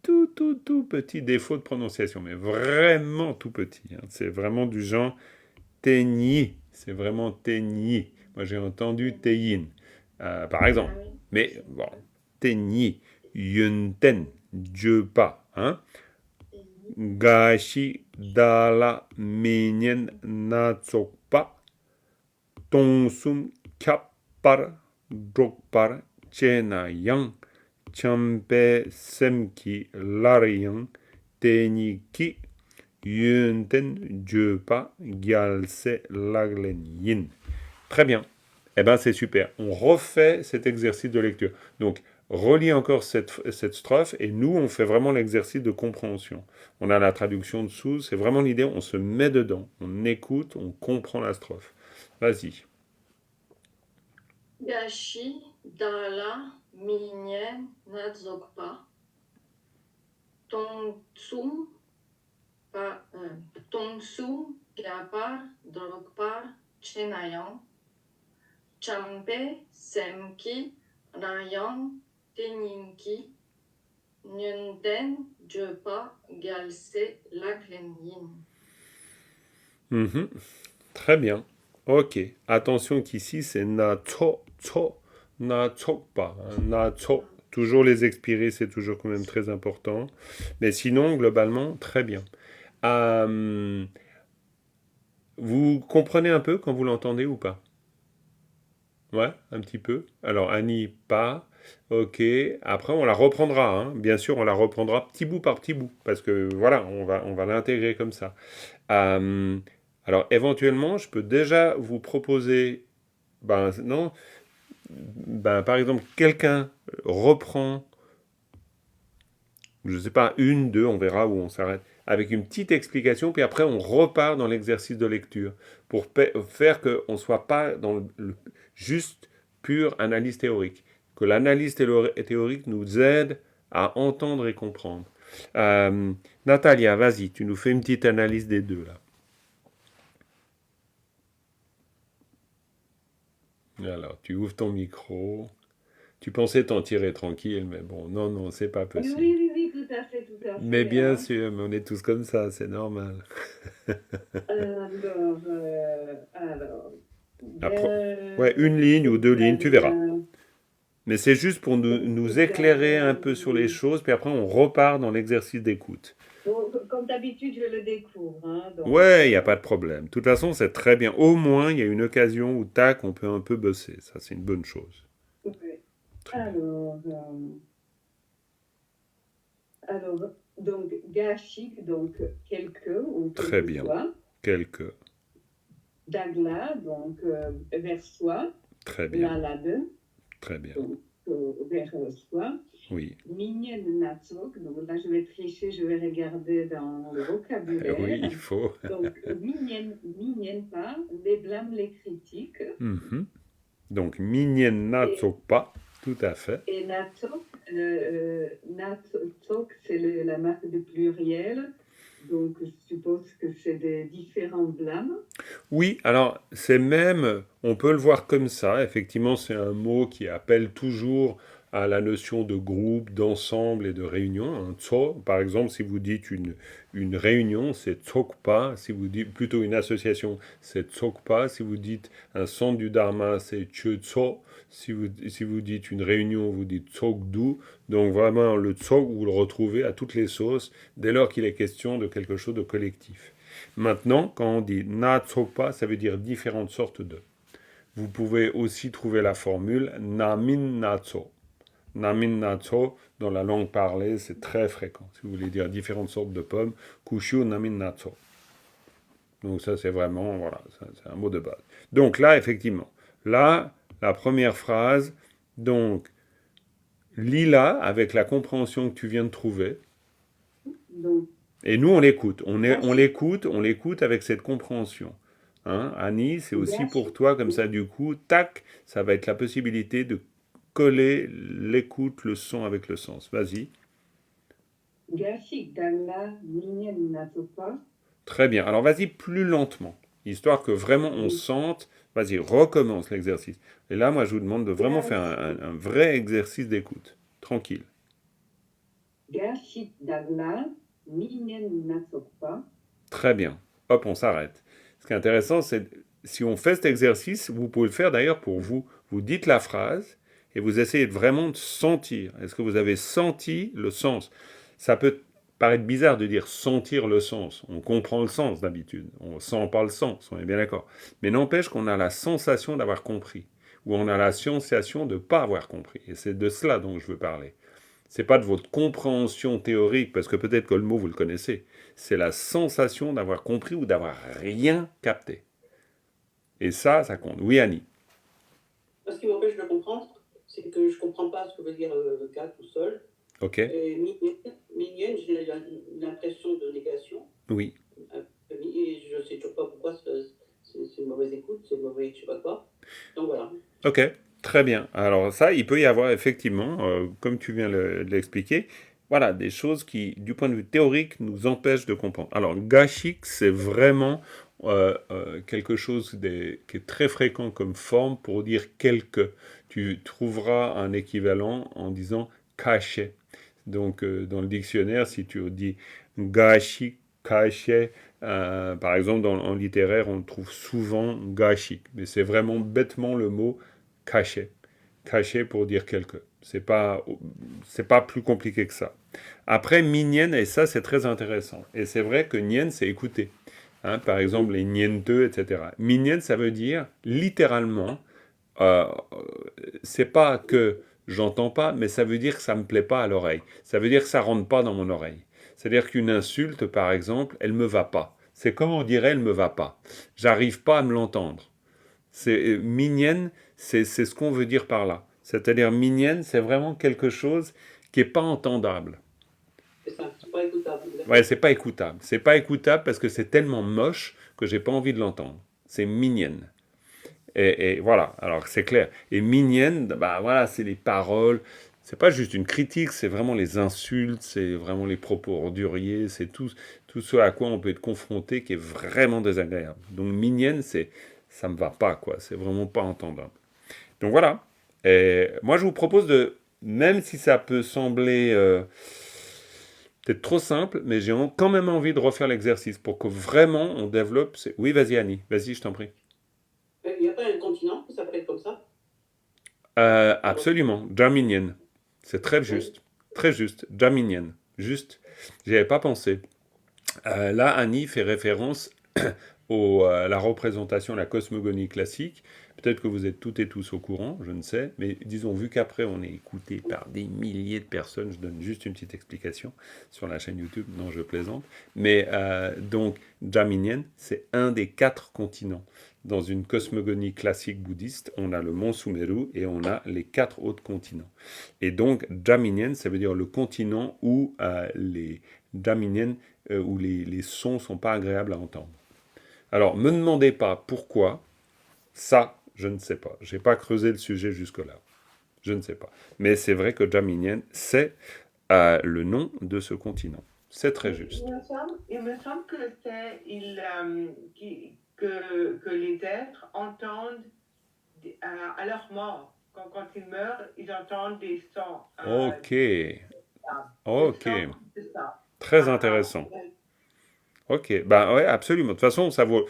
défauts de prononciation, mais vraiment tout petits. Hein. C'est vraiment du genre teigni. C'est vraiment teigni. Moi, j'ai entendu teyin, par exemple. Mais bon, teigni, yunten, Dieu pas. Hein. Gashi dala minyen natsokpa, tonsum kapar drokpar chenayang. Champe semki laryan teniki yunten jepa gyalse laglenyin. Très bien. Eh bien, c'est super. On refait cet exercice de lecture. Donc, relis encore cette strophe et nous, on fait vraiment l'exercice de compréhension. On a la traduction dessous. C'est vraiment l'idée. On se met dedans. On écoute, on comprend la strophe. Vas-y. Gashi dala minyen nadzokpa tongsum gapar drokpar chenayang champe semki rayang teninki nyunden jepa gyalse laglenin. Très bien. Ok. Attention qu'ici, c'est na cho, pas. Na cho. Toujours les expirer, c'est toujours quand même très important. Mais sinon, globalement, très bien. Vous comprenez un peu quand vous l'entendez ou pas? Ouais, un petit peu. Alors, Annie, pas. Ok. Après, on la reprendra, hein. Bien sûr, on la reprendra petit bout par petit bout. Parce que voilà, on va l'intégrer comme ça. Euh, alors, éventuellement, je peux déjà vous proposer. Ben, non. Ben, par exemple, quelqu'un reprend, je ne sais pas, une, deux, on verra où on s'arrête, avec une petite explication, puis après, on repart dans l'exercice de lecture pour faire qu'on ne soit pas dans juste pure analyse théorique. Que l'analyse théorique nous aide à entendre et comprendre. Natalia, vas-y, tu nous fais une petite analyse des deux, là. Alors, tu ouvres ton micro. Tu pensais t'en tirer tranquille, mais bon, non, non, c'est pas Oui, possible. oui, oui, tout à Mais fait, bien hein. sûr, mais on est tous comme ça, c'est normal. Alors, Après, ouais, une ligne ou deux lignes, tu verras. bien, Mais c'est juste pour nous éclairer un peu sur les choses, puis après on repart dans l'exercice d'écoute. bon, comme d'habitude, je le découvre, hein, donc, Ouais, il n'y a pas de problème. De toute façon, c'est très bien. Au moins, il y a une occasion où, tac, on peut un peu bosser. Ça, c'est une bonne chose. ouais. Très bien. Alors, donc, gashik, donc, quelques ou Très bien. quelquefois. Quelques. Dagla, donc, vers soi. Très bien. Lalade, Très bien. donc, vers soi. Oui. Minyen natsok, donc là, je vais tricher, je vais regarder dans le vocabulaire. Oui, il faut. Donc, minyen pas, les blâmes, les critiques. Mhm. Donc, minyen natsopa, tout à fait. Et natsok, c'est la marque de pluriel. Donc, je suppose que c'est des différents blâmes. Oui, alors c'est même, on peut le voir comme ça, effectivement c'est un mot qui appelle toujours à la notion de groupe, d'ensemble et de réunion. Un tso, par exemple, si vous dites une réunion, c'est tsokpa, si vous dites plutôt une association, c'est tsokpa, si vous dites un centre du dharma, c'est chötso, si vous dites une réunion, vous dites tsokdu. Donc vraiment, le tsok, vous le retrouvez à toutes les sauces, dès lors qu'il est question de quelque chose de collectif. Maintenant, quand on dit natsopa, ça veut dire différentes sortes de. Vous pouvez aussi trouver la formule namin natso. Namin natso, dans la langue parlée, c'est très fréquent. Si vous voulez dire différentes sortes de pommes, kushu namin natso. Donc ça, c'est vraiment, voilà, c'est un mot de base. Donc là, effectivement, là, la première phrase, donc, lis-la avec la compréhension que tu viens de trouver. Donc, Et nous, on l'écoute. On l'écoute avec cette compréhension. Hein, Annie, c'est aussi pour toi, comme ça, du coup, tac, ça va être la possibilité de coller l'écoute, le son avec le sens. Vas-y. gashik, dagla, minyen natsopa. Très bien. Alors, vas-y plus lentement, histoire que vraiment on sente. Vas-y, recommence l'exercice. Et là, moi, je vous demande de vraiment faire un vrai exercice d'écoute. Tranquille. Gashik, dagla, minyen natsopa. Très bien. Hop, on s'arrête. Ce qui est intéressant, c'est si on fait cet exercice, vous pouvez le faire d'ailleurs pour vous. Vous dites la phrase et vous essayez vraiment de sentir. Est-ce que vous avez senti le sens? Ça peut paraître bizarre de dire sentir le sens. On comprend le sens d'habitude. On ne sent pas le sens, on est bien d'accord. Mais n'empêche qu'on a la sensation d'avoir compris. Ou on a la sensation de ne pas avoir compris. Et c'est de cela dont je veux parler. C'est pas de votre compréhension théorique, parce que peut-être que le mot vous le connaissez. C'est la sensation d'avoir compris ou d'avoir rien capté. Et ça compte. Oui, Annie. Ce qui m'empêche de comprendre, c'est que je ne comprends pas ce que veut dire le cas tout seul. Ok. Et mignonne, j'ai l'impression de négation. Oui. Et je ne sais toujours pas pourquoi c'est une mauvaise écoute, c'est mauvais je sais pas quoi. Donc voilà. Ok. Très bien. Alors ça, il peut y avoir effectivement, comme tu viens de l'expliquer, voilà, des choses qui, du point de vue théorique, nous empêchent de comprendre. Alors, gashik, c'est vraiment quelque chose qui est très fréquent comme forme pour dire quelque. Tu trouveras un équivalent en disant caché. Donc, dans le dictionnaire, si tu dis gashik, caché, par exemple, en littéraire, on trouve souvent gashik. Mais c'est vraiment bêtement le mot caché. Caché pour dire quelque. C'est pas plus compliqué que ça. Après, minyen, et ça c'est très intéressant. Et c'est vrai que nyen, c'est écouter. Hein, par exemple, les nienteux, etc. Minyen, ça veut dire littéralement euh, c'est pas que j'entends pas, mais ça veut dire que ça me plaît pas à l'oreille. Ça veut dire que ça rentre pas dans mon oreille. C'est-à-dire qu'une insulte, par exemple, elle me va pas. C'est comme on dirait, elle me va pas. J'arrive pas à me l'entendre. C'est mignonne, c'est ce qu'on veut dire par là. C'est-à-dire mignonne, c'est vraiment quelque chose qui est pas entendable. C'est ça, c'est pas écoutable. Ouais, c'est pas écoutable. C'est pas écoutable parce que c'est tellement moche que j'ai pas envie de l'entendre. C'est mignonne. Et voilà, alors c'est clair. Et mignonne, bah voilà, c'est les paroles. C'est pas juste une critique, c'est vraiment les insultes, c'est vraiment les propos orduriers, c'est tout ce à quoi on peut être confronté qui est vraiment désagréable. Donc mignonne, ça me va pas, quoi. C'est vraiment pas entendable. Donc voilà. Et moi, je vous propose de, même si ça peut sembler peut-être trop simple, mais j'ai quand même envie de refaire l'exercice pour que vraiment on développe. Oui, vas-y Annie, vas-y, je t'en prie. Il n'y a pas un continent qui s'appelle comme ça? Absolument, Jaminian. C'est très juste. Très juste. Jaminian. Juste. J'y avais pas pensé. Là, Annie fait référence à la représentation, la cosmogonie classique. Peut-être que vous êtes toutes et tous au courant, je ne sais, mais disons, vu qu'après on est écouté par des milliers de personnes, je donne juste une petite explication sur la chaîne YouTube, non, je plaisante. Mais donc, Jaminian, c'est un des 4 continents. Dans une cosmogonie classique bouddhiste, on a le mont Sumeru et on a les 4 autres continents. Et donc, Jaminian, ça veut dire le continent où les Jaminian, où les sons sont pas agréables à entendre. Alors, me demandez pas pourquoi, ça, je ne sais pas. J'ai pas creusé le sujet jusque-là. Je ne sais pas. Mais c'est vrai que Jaminian, c'est le nom de ce continent. C'est très juste. Il me semble que que les êtres entendent à leur mort. Quand ils meurent, ils entendent des sons. Ok. Ok. C'est ça. Très intéressant. Ok. Ben ouais, absolument. De toute façon, ça vaut.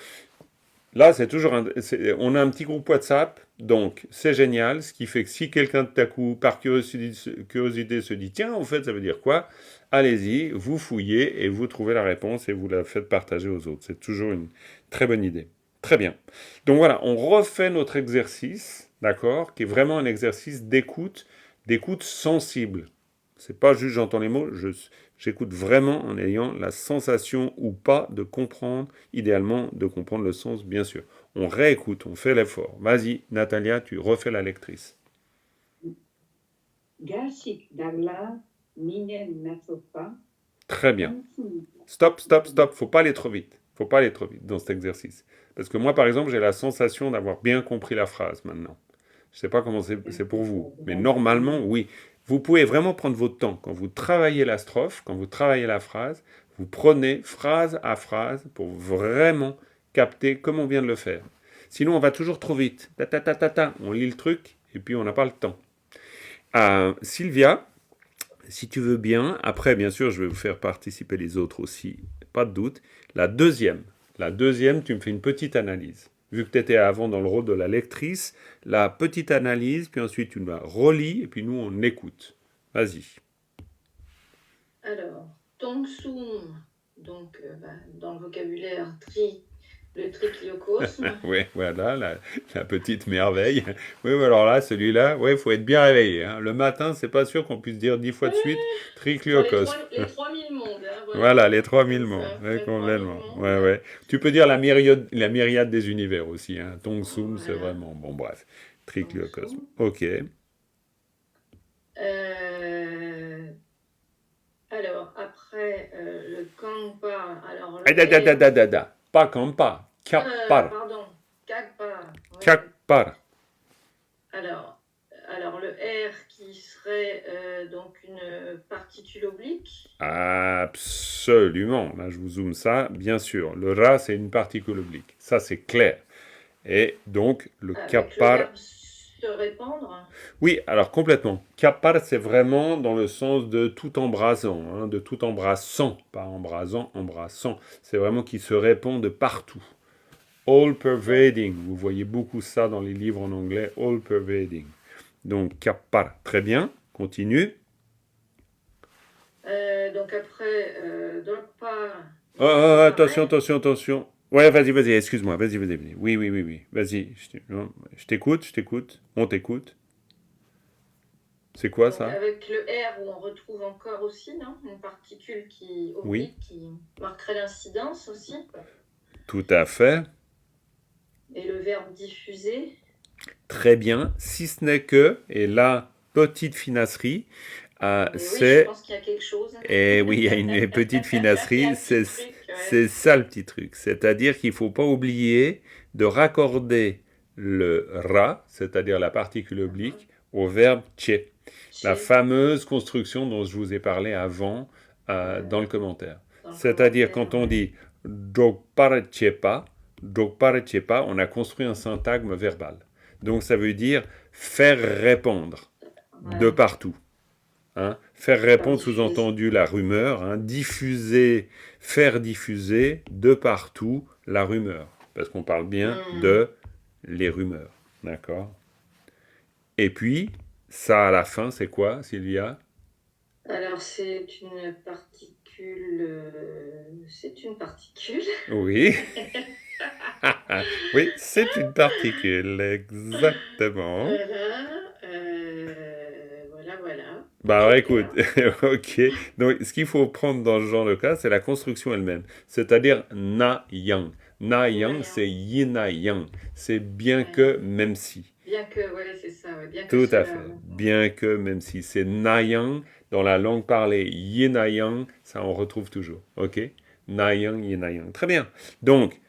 Là, c'est toujours on a un petit groupe WhatsApp, donc c'est génial, ce qui fait que si quelqu'un tout à coup, par curiosité, se dit, tiens, en fait, ça veut dire quoi? Allez-y, vous fouillez et vous trouvez la réponse et vous la faites partager aux autres. C'est toujours une très bonne idée. Très bien. Donc voilà, on refait notre exercice, d'accord, qui est vraiment un exercice d'écoute sensible. C'est pas juste j'entends les mots, j'écoute vraiment en ayant la sensation ou pas de comprendre, idéalement de comprendre le sens, bien sûr. On réécoute, on fait l'effort. Vas-y, Natalia, tu refais la lectrice. Gashik Dagla, Minen Nasopa. Très bien. Stop. Faut pas aller trop vite. Faut pas aller trop vite dans cet exercice. Parce que moi, par exemple, j'ai la sensation d'avoir bien compris la phrase maintenant. Je sais pas comment c'est pour vous, mais normalement, oui. Vous pouvez vraiment prendre votre temps. Quand vous travaillez la strophe, quand vous travaillez la phrase, vous prenez phrase à phrase pour vraiment capter comme on vient de le faire. Sinon, on va toujours trop vite. On lit le truc et puis on n'a pas le temps. Sylvia, si tu veux bien, après, bien sûr, je vais vous faire participer les autres aussi, pas de doute. La deuxième, tu me fais une petite analyse. Vu que tu étais avant dans le rôle de la lectrice, la petite analyse, puis ensuite tu la relis, et puis nous on écoute. Vas-y. Alors, Tongsum, donc dans le vocabulaire le trichliocosme. Oui, voilà, la petite merveille. Oui, alors là, celui-là, il faut être bien réveillé. Hein. Le matin, c'est pas sûr qu'on puisse dire 10 fois de suite trichliocosme. Les 3000 mondes. Hein, voilà, les 3000 mondes. Ouais, complètement. Ouais. Tu peux dire la myriade des univers aussi. Hein. Tongsum, c'est vraiment... Bon, bref. Trichliocosme. Ok. Alors, après, le Kangpa. Alors, Pas Kampa. Kapar. Pardon, Kagpa. Ouais. Kapar. Alors, le R qui serait donc une particule oblique. Absolument. Là, je vous zoome ça. Bien sûr. Le Ra, c'est une particule oblique. Ça, c'est clair. Et donc, le Kapar... Le verbe se répandre. Oui, alors complètement. Kapar, c'est vraiment dans le sens de tout embrasant, hein, de tout embrassant, pas embrasant, embrassant. C'est vraiment qui se répand de partout. All pervading, vous voyez beaucoup ça dans les livres en anglais, all pervading. Donc kapar, très bien, continue. Donc après, Dokpa. Attention. Ouais, vas-y, excuse-moi, vas-y. Oui. Vas-y, je t'écoute. On t'écoute. C'est quoi Donc ça? avec le R où on retrouve encore aussi, non? Une particule qui Oui, oblique, qui marquerait l'incidence aussi. tout à fait. Et le verbe diffuser. Très bien. Si ce n'est que, et là, petite finasserie, Mais oui, je c'est pense qu'il y a quelque chose. et oui, il y a une petite Il y a finasserie, un petit truc, ouais. c'est ça le petit truc. C'est-à-dire qu'il ne faut pas oublier de raccorder le ra, c'est-à-dire la particule oblique, au verbe tche. La Chez, fameuse construction dont je vous ai parlé avant dans le commentaire. dans le C'est-à-dire commentaire, quand on ouais. dit dogpare chepa, on a construit un syntagme verbal. Donc ça veut dire faire répandre de Ouais, partout. Hein. Faire faire répondre, diffuser. sous-entendu, la rumeur. Hein. Diffuser, faire diffuser de partout la rumeur. Parce qu'on parle bien Hmm. de les rumeurs. D'accord? Et puis, ça à la fin, c'est quoi, Sylvia? Alors c'est une particule. C'est une particule. Oui. Oui, c'est une particule, exactement. Voilà. Bah Très ouais, écoute, clair. ok. Donc, ce qu'il faut prendre dans ce genre de cas, c'est la construction elle-même. C'est-à-dire na-yang. Na-yang, Naïan. c'est yin-yang. C'est bien Ouais. que, même si. Bien que, ouais, c'est ça, ouais. Bien que Tout à cela. fait. Ouais. Bien que, même si. C'est na-yang. Dans la langue parlée, yin-yang, ça on retrouve toujours. Ok? Na-yang, yin-yang. Très bien. Donc,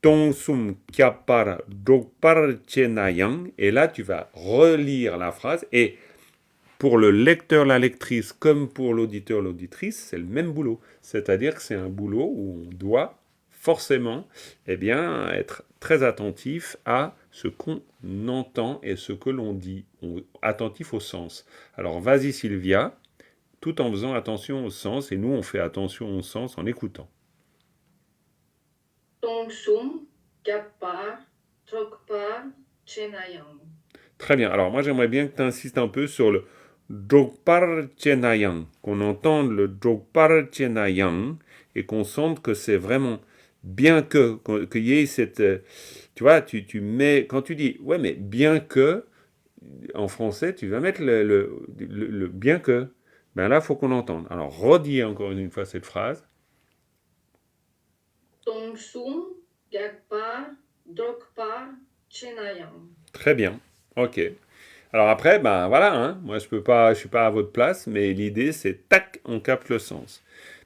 Tong sum kyapar dokpar chenayang. Et là, tu vas relire la phrase et pour le lecteur, la lectrice, comme pour l'auditeur, l'auditrice, c'est le même boulot. C'est-à-dire que c'est un boulot où on doit forcément être très attentif à ce qu'on entend et ce que l'on dit, attentif au sens. Alors vas-y Sylvia, tout en faisant attention au sens, et nous on fait attention au sens en écoutant. Tongsum, Gappa, Trokpa, Chenayang. Très bien, alors moi j'aimerais bien que tu insistes un peu sur le Drogpar Chenayang, qu'on entende le Drogpar Chenayang et qu'on sente que c'est vraiment bien qu'il y ait cette. Tu vois, tu mets. Quand tu dis, ouais, mais bien que, en français, tu vas mettre le bien que. Ben là, il faut qu'on entende. Alors, redis encore une fois cette phrase. Tongsum, Gappa, Drokpa, Chenayang. Très bien. Ok. Alors après, ben voilà, hein, moi je suis pas à votre place, mais l'idée c'est tac, on capte le sens.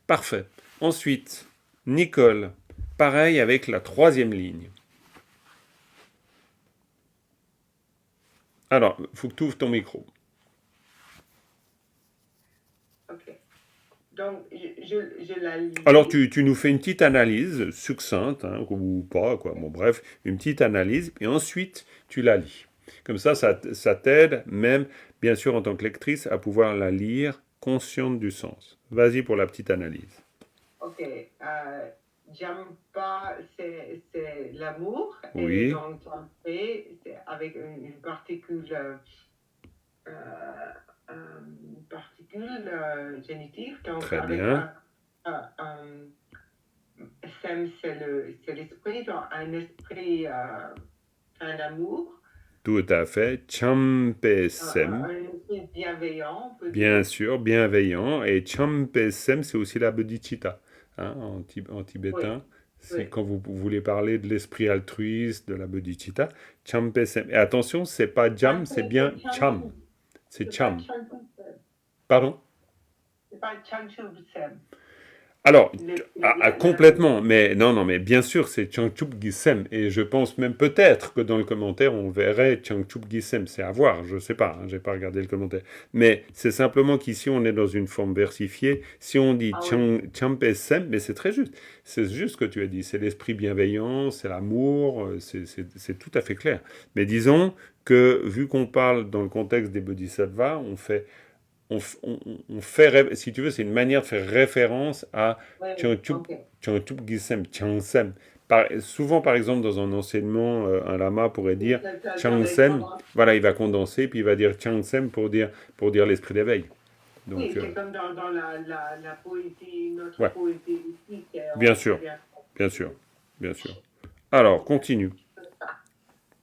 Parfait. Ensuite, Nicole, pareil avec la troisième ligne. Alors, il faut que tu ouvres ton micro. Ok. Donc, je la lis. Alors, tu nous fais une petite analyse succincte, hein, ou pas, quoi. Bon, bref, une petite analyse, et ensuite, tu la lis. Comme ça t'aide, même, bien sûr, en tant que lectrice, à pouvoir la lire consciente du sens. Vas-y pour la petite analyse. Ok. Jampa, c'est l'amour. Et Oui, donc, Jampé, c'est avec une particule, génitive. Donc, très avec bien. Sem, c'est l'esprit. Donc, un esprit, un amour. Tout à fait. Champesem, Un esprit bienveillant, on peut bien dire. sûr, bienveillant. Et Champesem, c'est aussi la bodhicitta, hein, en Oui, tibétain. oui. C'est quand vous voulez parler de l'esprit altruiste, de la bodhicitta. Champesem. Et attention, c'est pas jam, c'est bien cham. C'est C'est pas cham. Changchub. Pardon? C'est pas Changchub Sem. Alors, La- complètement, mais non, mais bien sûr, c'est Changchup Gisem, et je pense même peut-être que dans le commentaire, on verrait Changchup Gisem, c'est à voir, je sais pas, hein, j'ai pas regardé le commentaire, mais c'est simplement qu'ici, on est dans une forme versifiée, si on dit Ah oui. Champesem, mais c'est très juste, c'est juste ce que tu as dit, c'est l'esprit bienveillant, c'est l'amour, c'est tout à fait clair, mais disons que, vu qu'on parle dans le contexte des bodhisattvas, on fait, si tu veux, c'est une manière de faire référence à Oui, Changchup ok. Gisem, Changsem. Souvent, par exemple, dans un enseignement, un lama pourrait dire Dans les Changsem, commentaires. voilà, il va condenser, puis il va dire Changsem pour dire l'esprit d'éveil. Oui, Donc, c'est comme dans la poésie, notre ouais, poésie ici, bien on sûr, fait bien. bien sûr. bien sûr. Alors, continue.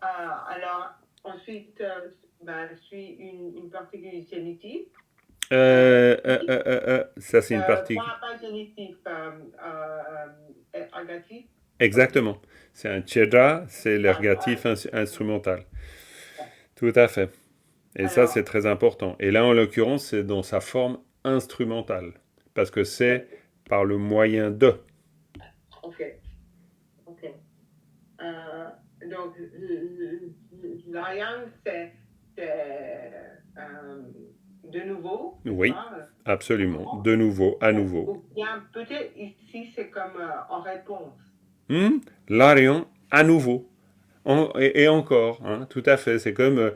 Alors, ensuite, suit une particule génitive. Ça, c'est une partie. Pas génitive, ergatif. Exactement. C'est un tchedra, c'est l'ergatif instrumental. Tout à fait. Et ça, Alors- c'est très important. Et là, en l'occurrence, c'est dans sa forme instrumentale. Parce que c'est par le moyen de. Ok. Donc, Lion, c'est de nouveau. Oui, hein, absolument. De nouveau, à nouveau. Ou bien, peut-être ici, c'est comme en réponse. L'arion, à nouveau. Et encore, hein, tout à fait. C'est comme...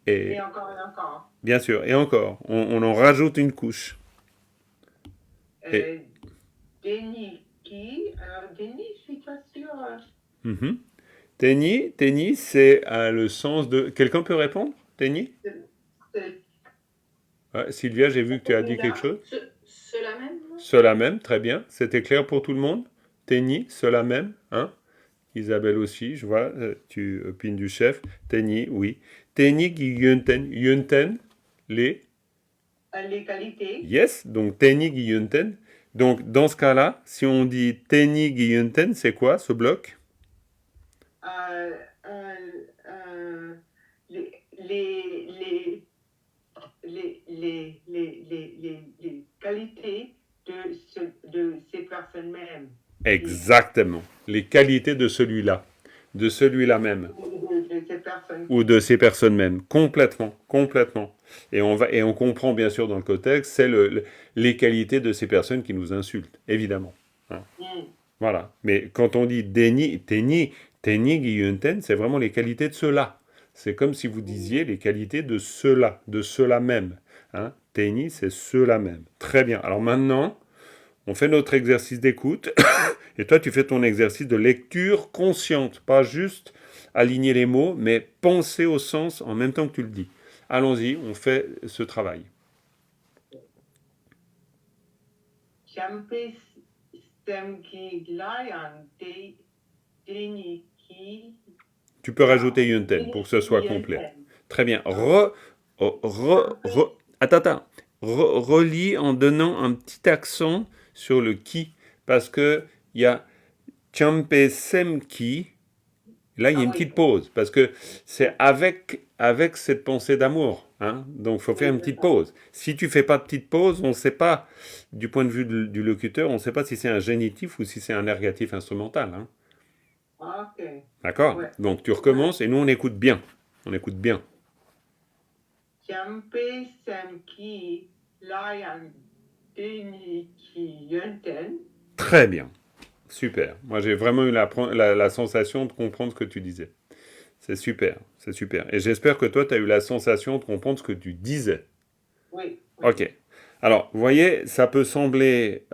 Et encore et encore. bien sûr, et encore. On en rajoute une couche. Denis qui? Alors, Denis, je suis pas sûre. Mhm. Tenni, c'est le sens de... Quelqu'un peut répondre? Tenni? C'est- Ouais, Sylvia, j'ai vu que tu as dit quelque chose. Cela même, non? Cela même, très bien. C'était clair pour tout le monde? Tenni, cela même, hein? Isabelle aussi, je vois, tu opines du chef. Tenni, oui. Tenni qui yunten. Yunten, les... les qualités. Yes, donc Tenni qui yunten. Donc, dans ce cas-là, si on dit Tenni qui yunten, c'est quoi ce bloc? Les, les, les qualités de ces personnes-mêmes. Exactement. Les qualités de celui-là. De celui-là même. De ces personnes. Ou de ces personnes mêmes. Complètement. Complètement. Et on comprend bien sûr dans le contexte, c'est les qualités de ces personnes qui nous insultent. Évidemment. Hein. Voilà. Mais quand on dit Tenni Giyunten, c'est vraiment les qualités de ceux-là. C'est comme si vous disiez les qualités de ceux-là même. Hein. Tenni, c'est ceux-là même. Très bien. Alors maintenant, on fait notre exercice d'écoute. Et toi, tu fais ton exercice de lecture consciente. Pas juste aligner les mots, mais penser au sens en même temps que tu le dis. Allons-y, on fait ce travail. Champe Stemki Lion Deni Ki. Tu peux rajouter Yunten pour que ce soit complet. Très bien. Attends. Relis en donnant un petit accent sur le qui. Parce que il y a Champe Semki. Là, il y a une petite pause. Parce que c'est avec cette pensée d'amour. Hein. Donc, il faut faire une petite pause. Si tu fais pas de petite pause, on ne sait pas, du point de vue du locuteur, on ne sait pas si c'est un génitif ou si c'est un ergatif instrumental. Hein. Ok. D'accord? Ouais. Donc, tu recommences et nous, on écoute bien. On écoute bien. Champe Semki Lion Deni Ki Yunten. Très bien. Super. Moi, j'ai vraiment eu la sensation de comprendre ce que tu disais. C'est super. C'est super. Et j'espère que toi, tu as eu la sensation de comprendre ce que tu disais. Oui. Ok. Alors, vous voyez, ça peut sembler...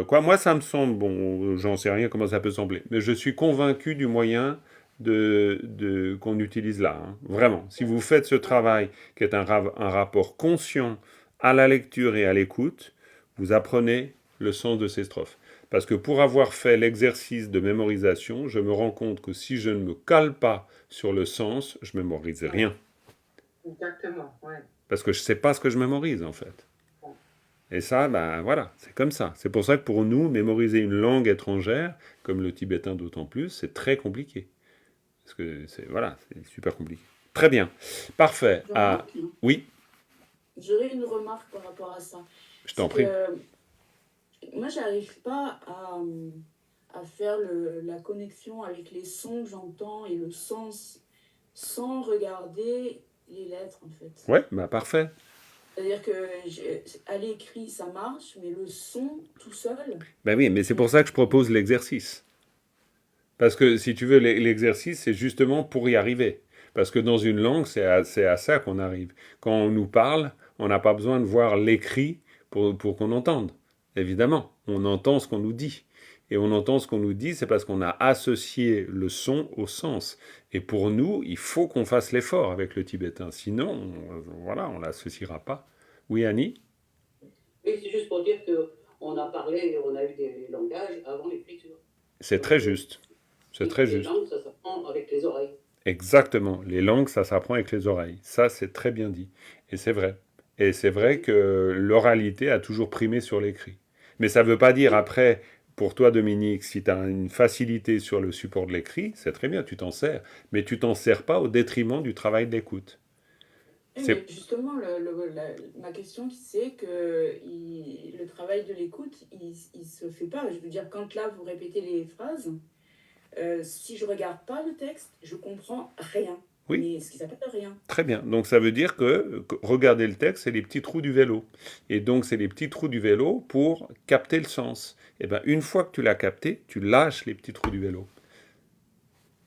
quoi? Moi, ça me semble... Bon, j'en sais rien comment ça peut sembler. Mais je suis convaincu du moyen qu'on utilise là. Hein. Vraiment. Si vous faites ce travail, qui est un rapport conscient à la lecture et à l'écoute, vous apprenez le sens de ces strophes. Parce que pour avoir fait l'exercice de mémorisation, je me rends compte que si je ne me cale pas sur le sens, je ne mémorise rien. Exactement, ouais. Parce que je ne sais pas ce que je mémorise, en fait. Et ça, ben voilà, c'est comme ça. C'est pour ça que pour nous, mémoriser une langue étrangère, comme le tibétain d'autant plus, c'est très compliqué. Parce que c'est super compliqué. Très bien. Parfait. Oui, J'aurais une remarque par rapport à ça. je t'en prie. Moi, j'arrive pas à faire la connexion avec les sons que j'entends et le sens sans regarder les lettres, en fait. Ouais, bah parfait. C'est-à-dire que à l'écrit, ça marche, mais le son tout seul... Ben oui, mais c'est pour ça que je propose l'exercice. Parce que si tu veux, l'exercice, c'est justement pour y arriver. Parce que dans une langue, c'est à ça qu'on arrive. Quand on nous parle, on n'a pas besoin de voir l'écrit pour qu'on entende. Évidemment, on entend ce qu'on nous dit. Et on entend ce qu'on nous dit, c'est parce qu'on a associé le son au sens. Et pour nous, il faut qu'on fasse l'effort avec le tibétain. Sinon, on ne l'associera pas. Oui, Annie? Oui, c'est juste pour dire qu'on a parlé, on a eu des langages avant l'écriture. C'est très juste. C'est très Les juste. langues, ça s'apprend avec les oreilles. Exactement. Les langues, ça s'apprend avec les oreilles. Ça, c'est très bien dit. Et c'est vrai. Et c'est vrai que l'oralité a toujours primé sur l'écrit. Mais ça ne veut pas dire après, pour toi, Dominique, si tu as une facilité sur le support de l'écrit, c'est très bien, tu t'en sers. Mais tu t'en sers pas au détriment du travail d'écoute. Oui, C'est mais justement, ma question, c'est que le travail de l'écoute, il se fait pas. Je veux dire, quand là, vous répétez les phrases, si je regarde pas le texte, je comprends rien. oui, Mais ce qui s'appelle rien. très bien. Donc ça veut dire que regarder le texte, c'est les petits trous du vélo. Et donc c'est les petits trous du vélo pour capter le sens. Et bien une fois que tu l'as capté, tu lâches les petits trous du vélo.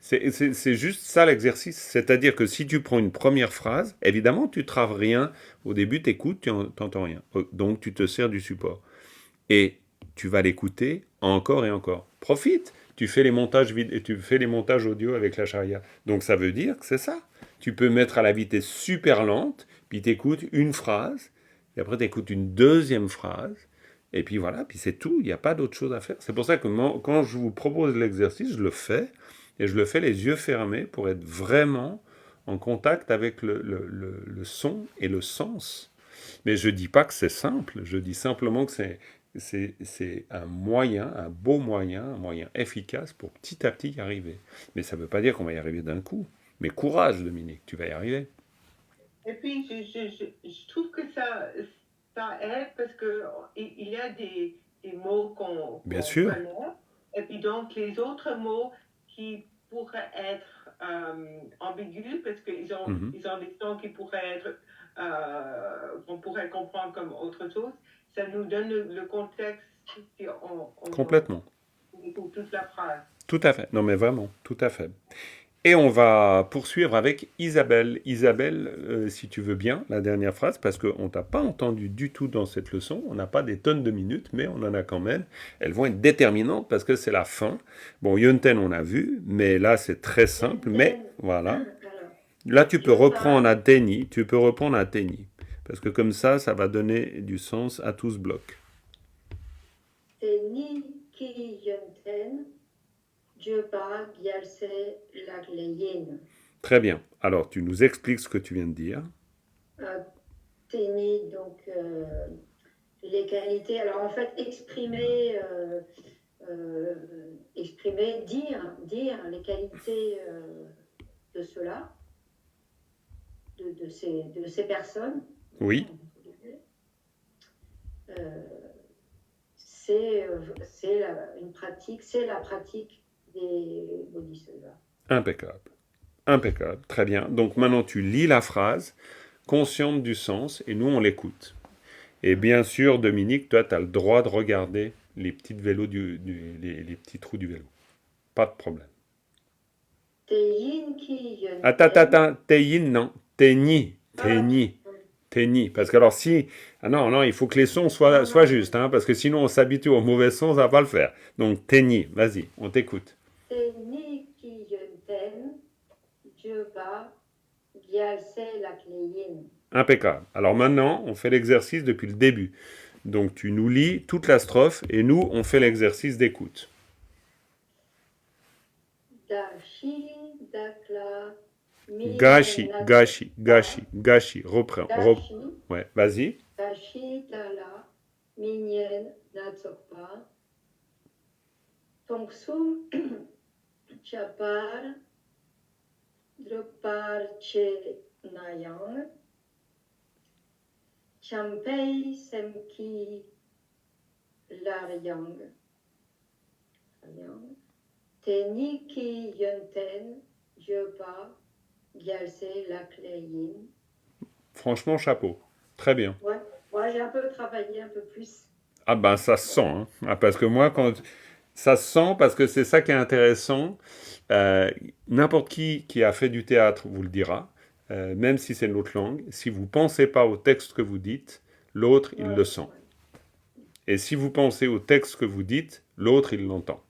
C'est juste ça l'exercice. C'est-à-dire que si tu prends une première phrase, évidemment, tu ne traves rien. Au début, tu écoutes, tu n'entends rien. Donc, tu te sers du support. Et tu vas l'écouter encore et encore. Profite. Tu fais les montages tu fais les montages audio avec la Sharia. Donc, ça veut dire que c'est ça. Tu peux mettre à la vitesse super lente, puis tu écoutes une phrase, et après, tu écoutes une deuxième phrase. Et puis voilà, puis c'est tout. Il n'y a pas d'autre chose à faire. C'est pour ça que quand je vous propose l'exercice, je le fais. Et je le fais les yeux fermés pour être vraiment en contact avec le son et le sens. Mais je ne dis pas que c'est simple, je dis simplement que c'est un moyen, un beau moyen, un moyen efficace pour petit à petit y arriver. Mais ça ne veut pas dire qu'on va y arriver d'un coup. Mais courage, Dominique, tu vas y arriver. Et puis, je trouve que ça aide parce qu'il y a des mots Bien qu'on sûr. connaît. Et puis donc, les autres mots qui pourraient être ambigus parce qu'ils ont, Mhm. ils ont des sons qui pourraient être, qu'on pourrait comprendre comme autre chose. Ça nous donne le contexte si on Complètement. écoute toute la phrase. Tout à fait. Non, mais vraiment, tout à fait. Et on va poursuivre avec Isabelle. Isabelle, si tu veux bien, la dernière phrase, parce qu'on ne t'a pas entendu du tout dans cette leçon. On n'a pas des tonnes de minutes, mais on en a quand même. Elles vont être déterminantes parce que c'est la fin. Bon, Yunten, on a vu, mais là, c'est très simple. Mais voilà. Alors, Là, tu peux je reprendre parle. à Teni. Tu peux reprendre à Teni. Parce que comme ça va donner du sens à tout ce bloc. Teni ki yönten, Djöba gelse lagleyen. Très bien. Alors, tu nous expliques ce que tu viens de dire. Teni, donc les qualités. Alors en fait, exprimer, dire les qualités de cela, de ces personnes. Oui. C'est une pratique, c'est la pratique des bodhisattvas. Impeccable. Impeccable. Très bien. Donc maintenant, tu lis la phrase, consciente du sens, et nous, on l'écoute. Et bien sûr, Dominique, toi, tu as le droit de regarder les petits vélos les petits trous du vélo. Pas de problème. Teyin ki yönten. Attends. Teyin, non. Teni. Teni. Parce que alors si... Ah non, il faut que les sons soient justes, hein, parce que sinon on s'habitue aux mauvais sons, ça va pas le faire. Donc Teni, vas-y, on t'écoute. Teni ki yönten, Djöba gelse lagleyen. Impeccable. Alors maintenant, on fait l'exercice depuis le début. Donc tu nous lis toute la strophe et nous, on fait l'exercice d'écoute. Dashi, dakla, Gashi. Reprends. Dashi, Ouais, vas-y. dashi, dala, minyen, natsokpa. Tongsum, chapar, drupar, che, nayang. Champei, semki, laryang. Teni ki yönten, Djöba gelse lagleyen. Franchement, chapeau. Très bien. Ouais, j'ai un peu travaillé, un peu plus. Ah ben ça se sent, hein. Ah, parce que moi, ça se sent, parce que c'est ça qui est intéressant. N'importe qui a fait du théâtre vous le dira, même si c'est une autre langue. Si vous ne pensez pas au texte que vous dites, l'autre, il le sent. Et si vous pensez au texte que vous dites, l'autre, il l'entend.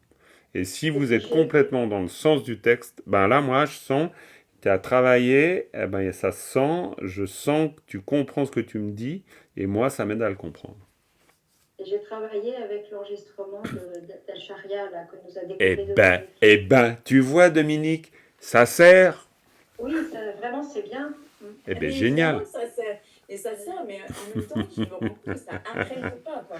Et si vous êtes complètement dans le sens du texte, ben là, moi, je sens, tu as travaillé, eh ben, ça se sent, je sens que tu comprends ce que tu me dis, et moi, ça m'aide à le comprendre. Et j'ai travaillé avec l'enregistrement d'Acharya, là, que nous a découpé Eh ben, tu vois, Dominique, ça sert. Oui, vraiment, c'est bien. Eh ben, Mais génial. évidemment, ça sert. Et ça sert, mais en même temps, je me rends compte que ça imprègne pas, quoi.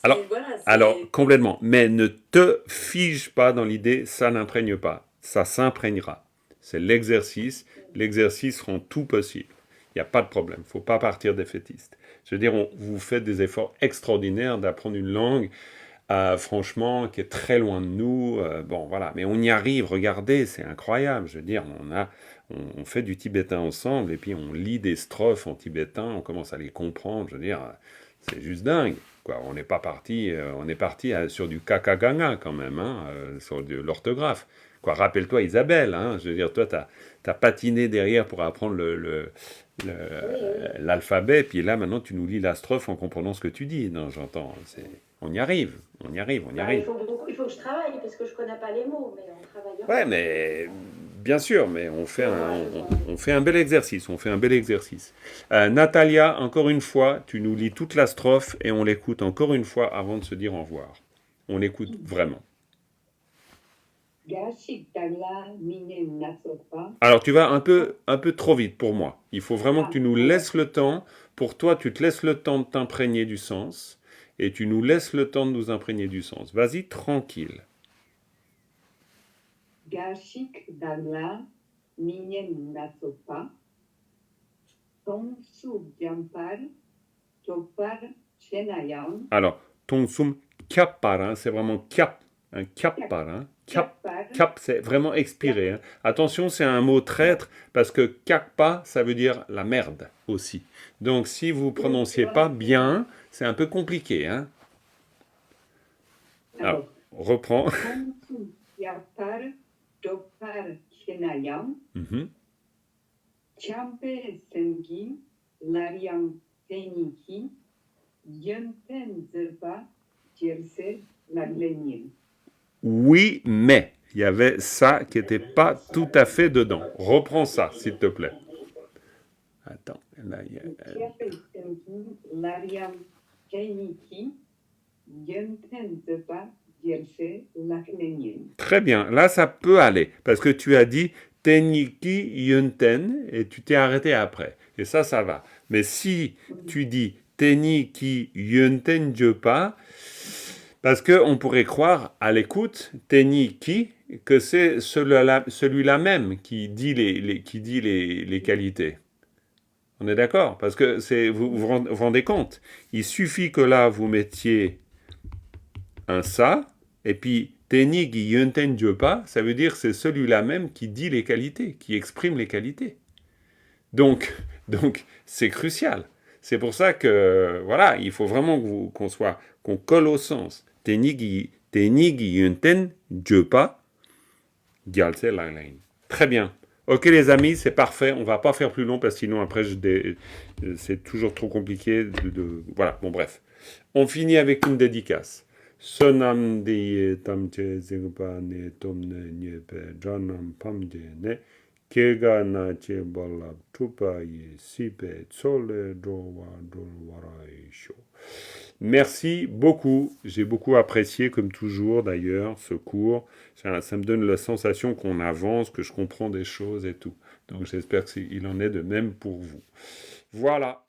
Alors, Voilà, Alors, complètement. Mais ne te fige pas dans l'idée, ça n'imprègne pas. Ça s'imprégnera. C'est l'exercice. L'exercice rend tout possible. Il n'y a pas de problème. Il ne faut pas partir défaitiste. Je veux dire, vous faites des efforts extraordinaires d'apprendre une langue, franchement, qui est très loin de nous. Bon, voilà. Mais on y arrive. Regardez, c'est incroyable. Je veux dire, on fait du tibétain ensemble et puis on lit des strophes en tibétain. On commence à les comprendre. Je veux dire, c'est juste dingue. Quoi, on n'est pas parti, on est parti sur du kakaganga quand même, hein, sur de l'orthographe. Quoi, rappelle-toi Isabelle, hein, je veux dire, toi, t'as patiné derrière pour apprendre l'alphabet, puis là, maintenant, tu nous lis la strophe en comprenant ce que tu dis. Non, j'entends, on y arrive, on y arrive, on y arrive. Il faut que je travaille, parce que je ne connais pas les mots, mais on travaille. Ouais, mais bien sûr, mais on fait un bel exercice, on fait un bel exercice. Natalia, encore une fois, tu nous lis toute la strophe et on l'écoute encore une fois avant de se dire au revoir. On l'écoute vraiment. Alors tu vas un peu trop vite pour moi. Il faut vraiment que tu nous laisses le temps. Pour toi, tu te laisses le temps de t'imprégner du sens et tu nous laisses le temps de nous imprégner du sens. Vas-y, tranquille. Gashik dalla minen nasopa, tonsu jampar, chopar chenayan. Alors, tonsum kapar, hein, c'est vraiment cap, un kapar, hein, cap, c'est vraiment expiré. Hein. Attention, c'est un mot traître parce que kappa, ça veut dire la merde aussi. Donc, si vous prononciez pas bien, c'est un peu compliqué. Hein. Alors, reprends. Tonsu jampar, chopar chenayan. Champe sengi, larian teniki, yenten zerpa, tierse laglenin. Oui, mais il y avait ça qui n'était pas tout à fait dedans. Reprends ça, s'il te plaît. Attends. Là, Champe sengi, larian teniki, yenten zerpa, tierse laglenin. Très bien. Là, ça peut aller. Parce que tu as dit Teniki Yunten et tu t'es arrêté après. Et ça va. Mais si tu dis Teniki Yunten Jepa, parce qu'on pourrait croire à l'écoute, Teniki, que c'est celui-là même qui dit les qualités. On est d'accord? Parce que vous rendez compte? Il suffit que là, vous mettiez un ça, et puis Tenig Yunten Jepa, ça veut dire c'est celui-là même qui dit les qualités, qui exprime les qualités. Donc c'est crucial. C'est pour ça que, voilà, il faut vraiment qu'on colle au sens. Tenig Yunten Jepa, Gyalse Langlein. Très bien. Ok les amis, c'est parfait. On va pas faire plus long parce que sinon après c'est toujours trop compliqué. Voilà, bon bref. On finit avec une dédicace. Sonam diye tamche zingpa ne tomne nyepe janam pamje ne kega na che balab tupa ye sipe tsole dowa dolwara isho. Merci beaucoup. J'ai beaucoup apprécié, comme toujours d'ailleurs, ce cours. Ça me donne la sensation qu'on avance, que je comprends des choses et tout. Donc j'espère qu'il en est de même pour vous. Voilà.